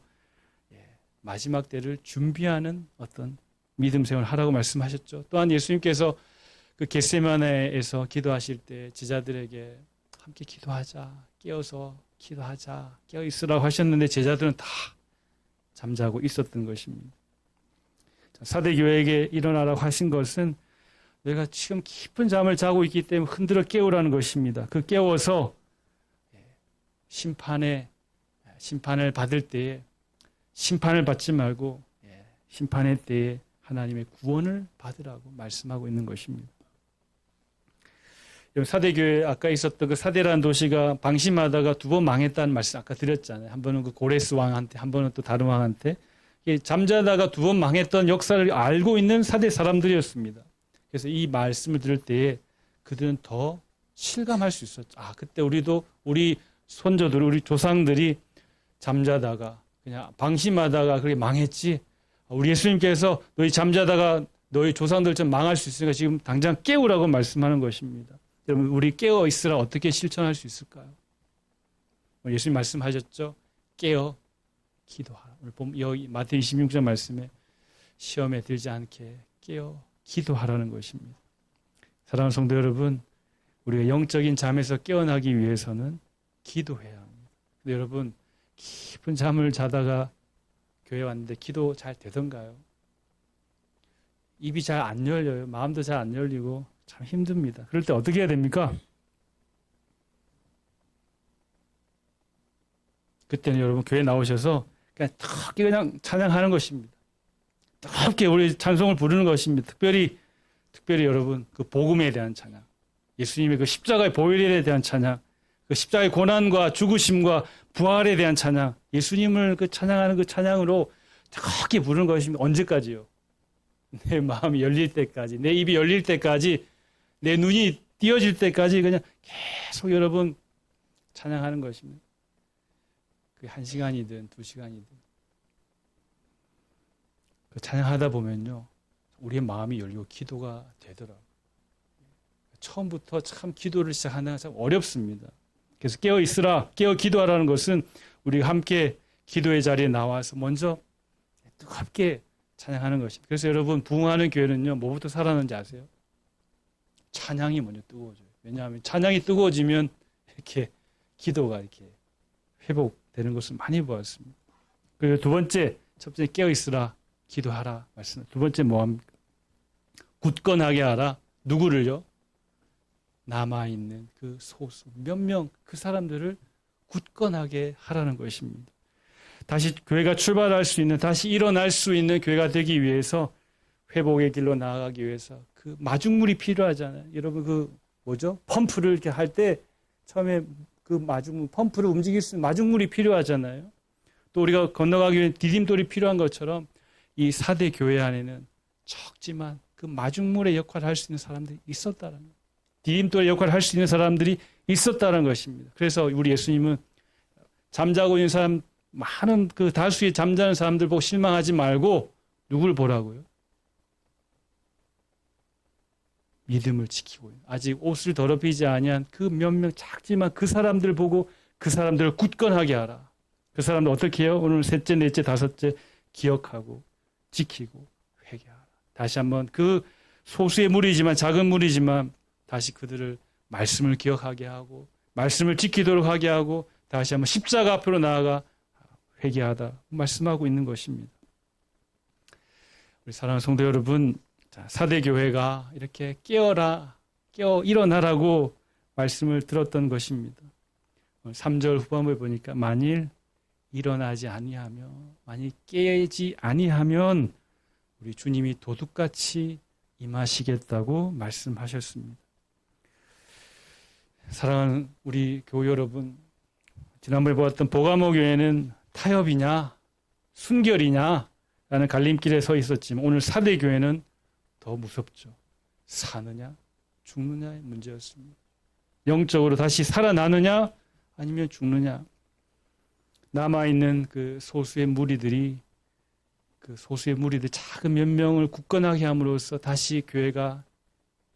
마지막 때를 준비하는 어떤 믿음 생활을 하라고 말씀하셨죠. 또한 예수님께서 그 겟세마네에서 기도하실 때 제자들에게 함께 기도하자, 깨어서 기도하자, 깨어 있으라고 하셨는데 제자들은 다 잠자고 있었던 것입니다. 사대교회에게 일어나라고 하신 것은 내가 지금 깊은 잠을 자고 있기 때문에 흔들어 깨우라는 것입니다. 그 깨워서 심판을 받을 때에 심판을 받지 말고 심판의 때에 하나님의 구원을 받으라고 말씀하고 있는 것입니다. 사대교회 아까 있었던 그 사대라는 도시가 방심하다가 두 번 망했다는 말씀 아까 드렸잖아요. 한 번은 그 고레스 왕한테, 한 번은 또 다른 왕한테. 잠자다가 두 번 망했던 역사를 알고 있는 사대 사람들이었습니다. 그래서 이 말씀을 들을 때에 그들은 더 실감할 수 있었죠. 아, 그때 우리 손자들, 우리 조상들이 잠자다가 그냥 방심하다가 그렇게 망했지. 우리 예수님께서 너희 잠자다가 너희 조상들 좀 망할 수 있으니까 지금 당장 깨우라고 말씀하는 것입니다. 여러분, 우리 깨어 있으라 어떻게 실천할 수 있을까요? 예수님 말씀하셨죠. 깨어 기도하라. 오늘 여기 마태복음 26장 말씀에 시험에 들지 않게 깨어 기도하라는 것입니다. 사랑하는 성도 여러분, 우리가 영적인 잠에서 깨어나기 위해서는 기도해야 합니다. 근데 여러분, 깊은 잠을 자다가 교회 왔는데 기도 잘 되던가요? 입이 잘 안 열려요. 마음도 잘 안 열리고 참 힘듭니다. 그럴 때 어떻게 해야 됩니까? 그때는 여러분 교회 나오셔서 그냥 탁 그냥 찬양하는 것입니다. 뜨겁게 우리 찬송을 부르는 것입니다. 특별히 여러분 그 복음에 대한 찬양, 예수님의 그 십자가의 보혈에 대한 찬양, 그 십자가의 고난과 죽으심과 부활에 대한 찬양, 예수님을 그 찬양하는 그 찬양으로 뜨겁게 부르는 것입니다. 언제까지요? 내 마음이 열릴 때까지, 내 입이 열릴 때까지, 내 눈이 띄어질 때까지 그냥 계속 여러분 찬양하는 것입니다. 그게 1시간이든 2시간이든. 그 찬양하다 보면요, 우리의 마음이 열리고 기도가 되더라고요. 처음부터 참 기도를 시작하는 참 어렵습니다. 그래서 깨어 있으라, 깨어 기도하라는 것은 우리가 함께 기도의 자리에 나와서 먼저 뜨겁게 찬양하는 것입니다. 그래서 여러분, 부흥하는 교회는요, 뭐부터 살아나는지 아세요? 찬양이 먼저 뜨거워져요. 왜냐하면 찬양이 뜨거워지면 이렇게 기도가 이렇게 회복되는 것을 많이 보았습니다. 그리고 두 번째, 첫 번째 깨어 있으라, 기도하라 말씀. 두 번째 뭐합니까? 굳건하게 하라. 누구를요? 남아있는 그 소수 몇 명, 그 사람들을 굳건하게 하라는 것입니다. 다시 교회가 출발할 수 있는, 다시 일어날 수 있는 교회가 되기 위해서, 회복의 길로 나아가기 위해서 그 마중물이 필요하잖아요. 여러분 그 뭐죠? 펌프를 이렇게 할 때 처음에 그 마중물, 펌프를 움직일 수 있는 마중물이 필요하잖아요. 또 우리가 건너가기 위해 디딤돌이 필요한 것처럼 이 사대 교회 안에는 적지만 그 마중물의 역할을 할 수 있는 사람들이 있었다는 거예요. 디딤돌의 역할을 할 수 있는 사람들이 있었다는 것입니다. 그래서 우리 예수님은 잠자고 있는 사람, 많은 그 다수의 잠자는 사람들 보고 실망하지 말고 누굴 보라고요? 믿음을 지키고 있는, 아직 옷을 더럽히지 아니한 그 몇 명 작지만 그 사람들 보고 그 사람들을 굳건하게 하라. 그 사람들 어떻게 해요? 오늘 셋째, 넷째, 다섯째 기억하고 지키고 회개하라. 다시 한번 그 소수의 무리지만, 작은 무리지만 다시 그들을 말씀을 기억하게 하고 말씀을 지키도록 하게 하고 다시 한번 십자가 앞으로 나아가 회개하다 말씀하고 있는 것입니다. 우리 사랑하는 성도 여러분, 사대교회가 이렇게 깨어 일어나라고 말씀을 들었던 것입니다. 3절 후반부에 보니까 만일 일어나지 아니하며, 만일 깨지 아니하면 우리 주님이 도둑같이 임하시겠다고 말씀하셨습니다. 사랑하는 우리 교우 여러분, 지난번에 보았던 보가모 교회는 타협이냐 순결이냐 라는 갈림길에 서 있었지만 오늘 사대 교회는 더 무섭죠. 사느냐 죽느냐의 문제였습니다. 영적으로 다시 살아나느냐 아니면 죽느냐. 남아있는 그 소수의 무리들이 작은 몇 명을 굳건하게 함으로써 다시 교회가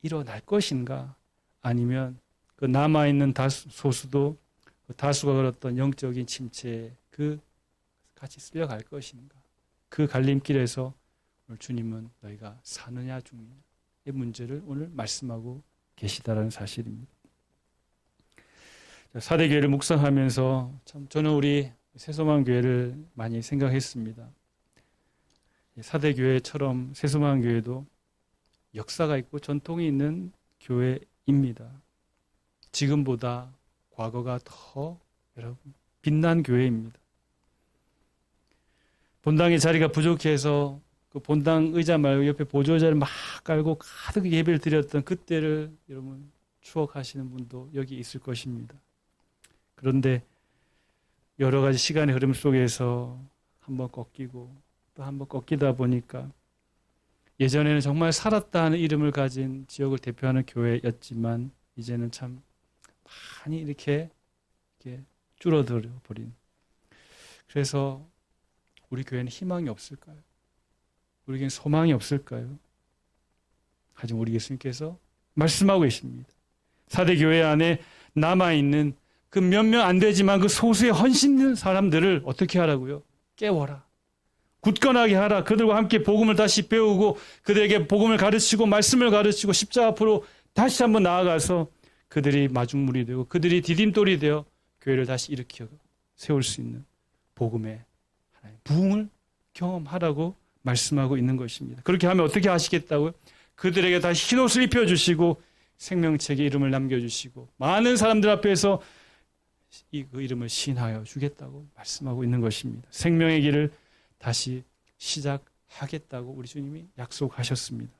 일어날 것인가, 아니면 그 남아있는 소수도 그 다수가 걸었던 영적인 침체에 같이 쓸려갈 것인가. 그 갈림길에서 오늘 주님은 너희가 사느냐 죽느냐의 문제를 오늘 말씀하고 계시다라는 사실입니다. 사대교회를 묵상하면서 참 저는 우리 새소망교회를 많이 생각했습니다. 사대교회처럼 새소망교회도 역사가 있고 전통이 있는 교회입니다. 지금보다 과거가 더 여러분 빛난 교회입니다. 본당의 자리가 부족해서 그 본당 의자 말고 옆에 보조자를 막 깔고 가득 예배를 드렸던 그때를 여러분 추억하시는 분도 여기 있을 것입니다. 그런데 여러 가지 시간의 흐름 속에서 한번 꺾이고 또 한번 꺾이다 보니까 예전에는 정말 살았다 하는 이름을 가진 지역을 대표하는 교회였지만 이제는 참 많이 이렇게 줄어들어 버린. 그래서 우리 교회는 희망이 없을까요? 우리 교회는 소망이 없을까요? 하지만 우리 예수님께서 말씀하고 계십니다. 사대 교회 안에 남아있는 그 몇 명 안 되지만 그 소수의 헌신 있는 사람들을 어떻게 하라고요? 깨워라. 굳건하게 하라. 그들과 함께 복음을 다시 배우고 그들에게 복음을 가르치고 말씀을 가르치고 십자가 앞으로 다시 한번 나아가서 그들이 마중물이 되고 그들이 디딤돌이 되어 교회를 다시 일으켜 세울 수 있는 복음의 하나의 부흥을 경험하라고 말씀하고 있는 것입니다. 그렇게 하면 어떻게 하시겠다고요? 그들에게 다시 흰옷을 입혀주시고 생명책에 이름을 남겨주시고 많은 사람들 앞에서 그 이름을 시인하여 주겠다고 말씀하고 있는 것입니다. 생명의 길을 다시 시작하겠다고 우리 주님이 약속하셨습니다.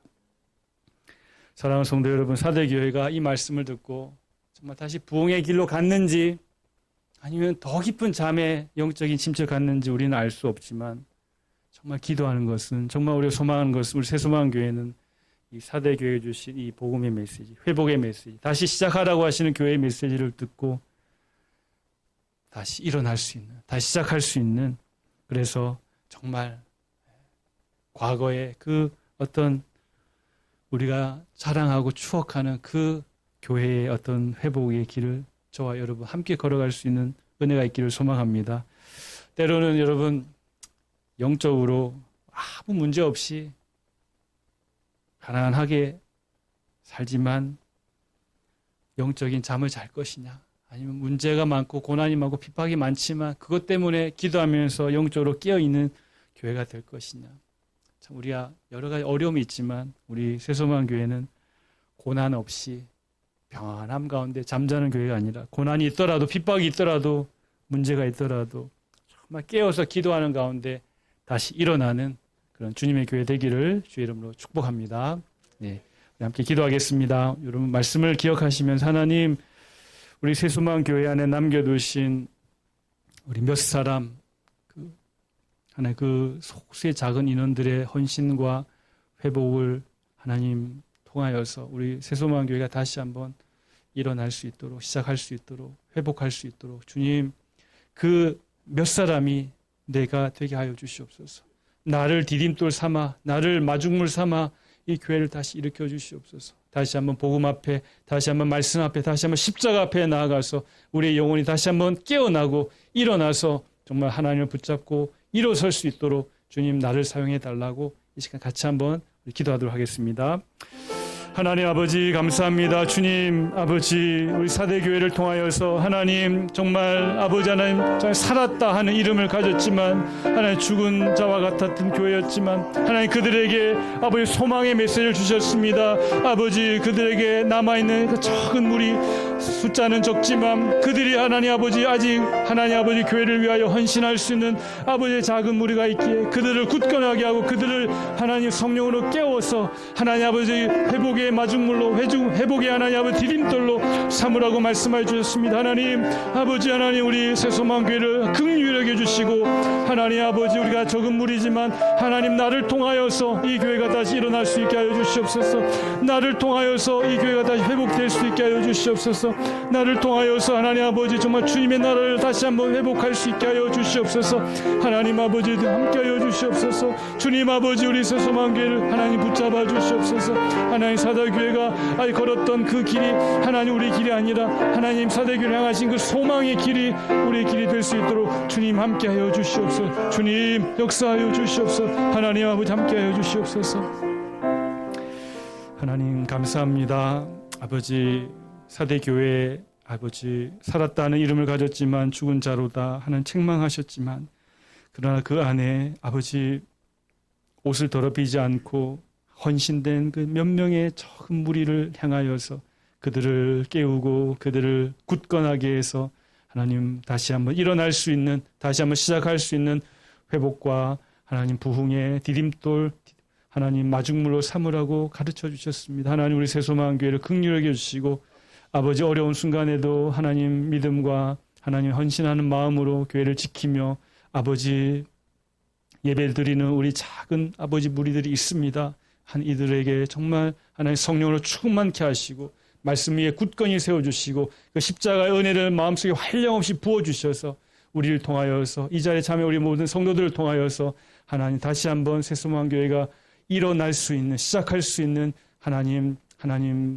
사랑하는 성도 여러분, 사대교회가 이 말씀을 듣고 정말 다시 부흥의 길로 갔는지 아니면 더 깊은 잠에 영적인 침체를 갔는지 우리는 알 수 없지만 정말 기도하는 것은, 정말 우리가 소망하는 것은, 우리 새소망교회는 이 사대교회에 주신 이 복음의 메시지, 회복의 메시지, 다시 시작하라고 하시는 교회의 메시지를 듣고 다시 일어날 수 있는, 다시 시작할 수 있는, 그래서 정말 과거의 그 어떤 우리가 자랑하고 추억하는 그 교회의 어떤 회복의 길을 저와 여러분 함께 걸어갈 수 있는 은혜가 있기를 소망합니다. 때로는 여러분 영적으로 아무 문제 없이 가난하게 살지만 영적인 잠을 잘 것이냐, 아니면 문제가 많고 고난이 많고 핍박이 많지만 그것 때문에 기도하면서 영적으로 깨어있는 교회가 될 것이냐. 참 우리가 여러 가지 어려움이 있지만 우리 새소망 교회는 고난 없이 평안함 가운데 잠자는 교회가 아니라 고난이 있더라도 핍박이 있더라도 문제가 있더라도 정말 깨어서 기도하는 가운데 다시 일어나는 그런 주님의 교회 되기를 주의 이름으로 축복합니다. 네, 우리 함께 기도하겠습니다. 여러분 말씀을 기억하시면서 하나님 우리 새소망 교회 안에 남겨두신 우리 몇 사람 하나님 그 소수의 작은 인원들의 헌신과 회복을 하나님 통하여서 우리 새소망 교회가 다시 한번 일어날 수 있도록, 시작할 수 있도록, 회복할 수 있도록 주님 그 몇 사람이 내가 되게 하여 주시옵소서. 나를 디딤돌 삼아, 나를 마중물 삼아 이 교회를 다시 일으켜 주시옵소서. 다시 한번 복음 앞에, 다시 한번 말씀 앞에, 다시 한번 십자가 앞에 나아가서 우리의 영혼이 다시 한번 깨어나고 일어나서 정말 하나님을 붙잡고 일어설 수 있도록 주님 나를 사용해 달라고 이 시간 같이 한번 기도하도록 하겠습니다. 하나님 아버지 감사합니다. 주님 아버지 우리 사대교회를 통하여서 하나님 정말 아버지 하나님 정말 살았다 하는 이름을 가졌지만 하나님 죽은 자와 같았던 교회였지만 하나님 그들에게 아버지 소망의 메시지를 주셨습니다. 아버지 그들에게 남아있는 그 적은 무리 숫자는 적지만 그들이 하나님 아버지 아직 하나님 아버지 교회를 위하여 헌신할 수 있는 아버지의 작은 무리가 있기에 그들을 굳건하게 하고 그들을 하나님 성령으로 깨워서 하나님 아버지 회복의 마중물로 회복의 하나님 아버지 디딤돌로 삼으라고 말씀해 주셨습니다. 하나님 아버지 하나님 우리 새소망 교회를 긍휼하게 해주시고 하나님 아버지 우리가 적은 무리지만 하나님 나를 통하여서 이 교회가 다시 일어날 수 있게 하여 주시옵소서. 나를 통하여서 이 교회가 다시 회복될 수 있게 하여 주시옵소서. 나를 통하여서 하나님 아버지 정말 주님의 나라를 다시 한번 회복할 수 있게 하여 주시옵소서. 하나님 아버지 함께 하여 주시옵소서. 주님 아버지 우리 새소망 교회를 하나님 붙잡아 주시옵소서. 하나님 사대교회가 걸었던 그 길이 하나님 우리 길이 아니라 하나님 사대교회를 향하신 그 소망의 길이 우리의 길이 될 수 있도록 주님 함께 하여 주시옵소서. 주님 역사하여 주시옵소서. 하나님 아버지 함께 하여 주시옵소서. 하나님 감사합니다. 아버지 사대교회 아버지 살았다는 이름을 가졌지만 죽은 자로다 하는 책망하셨지만 그러나 그 안에 아버지 옷을 더럽히지 않고 헌신된 그 몇 명의 적은 무리를 향하여서 그들을 깨우고 그들을 굳건하게 해서 하나님 다시 한번 일어날 수 있는 다시 한번 시작할 수 있는 회복과 하나님 부흥의 디딤돌 하나님 마중물로 삼으라고 가르쳐 주셨습니다. 하나님 우리 새소망 교회를 긍휼하게 해주시고 아버지 어려운 순간에도 하나님 믿음과 하나님 헌신하는 마음으로 교회를 지키며 아버지 예배를 드리는 우리 작은 아버지 무리들이 있습니다. 한 이들에게 정말 하나님 성령으로 충만케 하시고 말씀 위에 굳건히 세워주시고 그 십자가의 은혜를 마음속에 한량없이 부어주셔서 우리를 통하여서 이 자리에 참여 우리 모든 성도들을 통하여서 하나님 다시 한번 새소망 교회가 일어날 수 있는 시작할 수 있는 하나님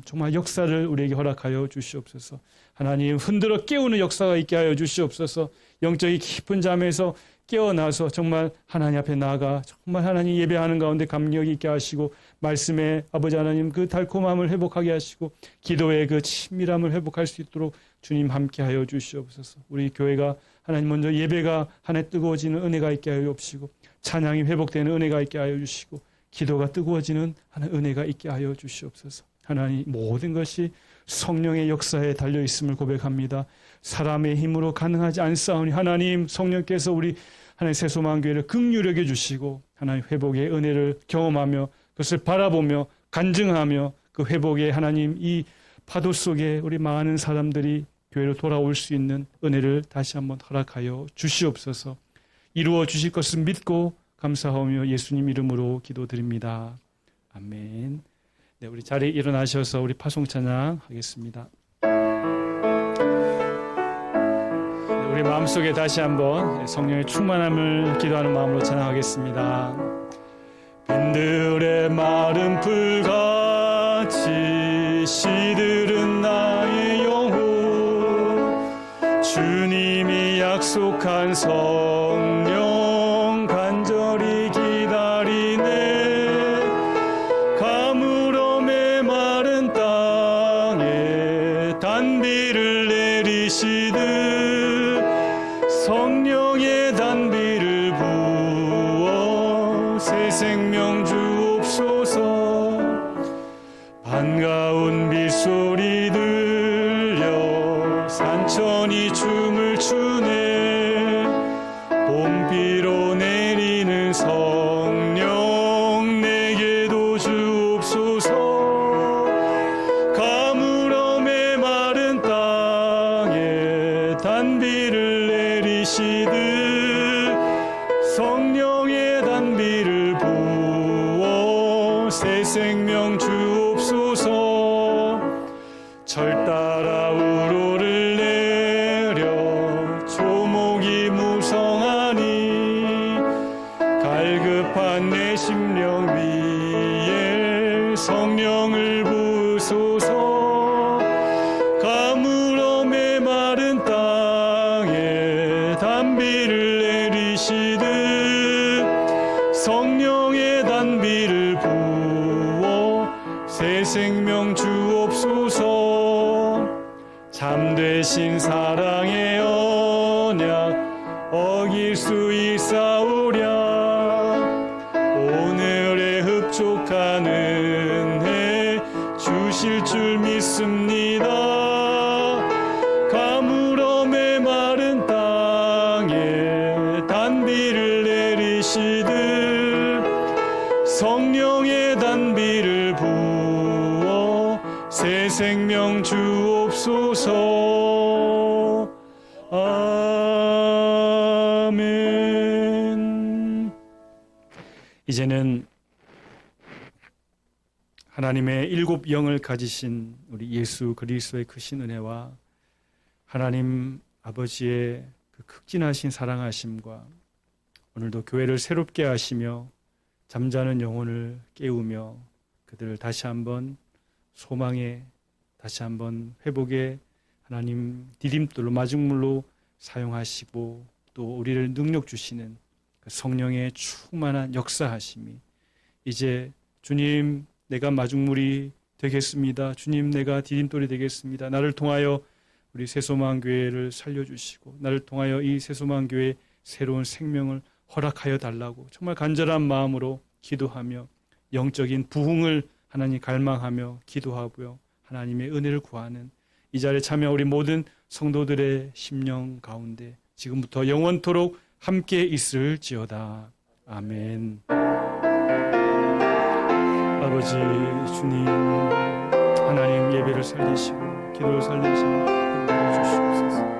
정말 역사를 우리에게 허락하여 주시옵소서. 하나님 흔들어 깨우는 역사가 있게 하여 주시옵소서. 영적인 깊은 잠에서 깨어나서 정말 하나님 앞에 나아가 정말 하나님 예배하는 가운데 감격이 있게 하시고 말씀에 아버지 하나님 그 달콤함을 회복하게 하시고 기도의 그 친밀함을 회복할 수 있도록 주님 함께 하여 주시옵소서. 우리 교회가 하나님 먼저 예배가 하나님 뜨거워지는 은혜가 있게 하여 주시고 찬양이 회복되는 은혜가 있게 하여 주시고 기도가 뜨거워지는 하나님 은혜가 있게 하여 주시옵소서. 하나님 모든 것이 성령의 역사에 달려있음을 고백합니다. 사람의 힘으로 가능하지 않사오니 하나님 성령께서 우리 하나님 새소망 교회를 긍휼하게 해주시고 하나님 회복의 은혜를 경험하며 그것을 바라보며 간증하며 그 회복의 하나님 이 파도 속에 우리 많은 사람들이 교회로 돌아올 수 있는 은혜를 다시 한번 허락하여 주시옵소서. 이루어 주실 것을 믿고 감사하며 예수님 이름으로 기도드립니다. 아멘. 네, 우리 자리에 일어나셔서 우리 파송 찬양 하겠습니다. 우리 마음속에 다시 한번 성령의 충만함을 기도하는 마음으로 찬양하겠습니다. 빈들의 마른 풀같이 시들은 나의 영혼 주님이 약속한 성령 간절히 기다리네 가물어 메마른 땅에 단비를 내리시듯 성령의 단비를 부어 새 생명 주옵소서. 반가운 빗소리 들려 산천이 춤을 추네 봄비로 내리는 성령 내게도 주옵소서. 가물어 메마른 땅에 단비를 내리시듯 성령의 단비를 부어 새 생명 주옵소서. 절 따라 우로를 내려 조목이 무성하니 갈급한 내 심령 위에 성령을 부으소서. 가물어 메마른 땅에 단비를 내리시듯 성령의 단비를 부어 새 생명 주옵소서. 참되신 사랑의 언약 어길 수 있사오랴 오늘의 흡족한 은혜 주실 줄 믿습니다. 성령의 단비를 부어 새 생명 주옵소서. 아멘. 이제는 하나님의 일곱 영을 가지신 우리 예수 그리스도의 크신 은혜와 하나님 아버지의 그 극진하신 사랑하심과 오늘도 교회를 새롭게 하시며 잠자는 영혼을 깨우며 그들을 다시 한번 소망에, 다시 한번 회복의 하나님 디딤돌로, 마중물로 사용하시고 또 우리를 능력 주시는 그 성령의 충만한 역사하심이 이제 주님 내가 마중물이 되겠습니다. 주님 내가 디딤돌이 되겠습니다. 나를 통하여 우리 새소망교회를 살려주시고 나를 통하여 이 새소망교회의 새로운 생명을 허락하여 달라고 정말 간절한 마음으로 기도하며 영적인 부흥을 하나님 갈망하며 기도하고요. 하나님의 은혜를 구하는 이 자리에 참여 우리 모든 성도들의 심령 가운데 지금부터 영원토록 함께 있을지어다. 아멘. 아버지 주님 하나님 예배를 살리시고 기도를 살리시고 주시옵소서.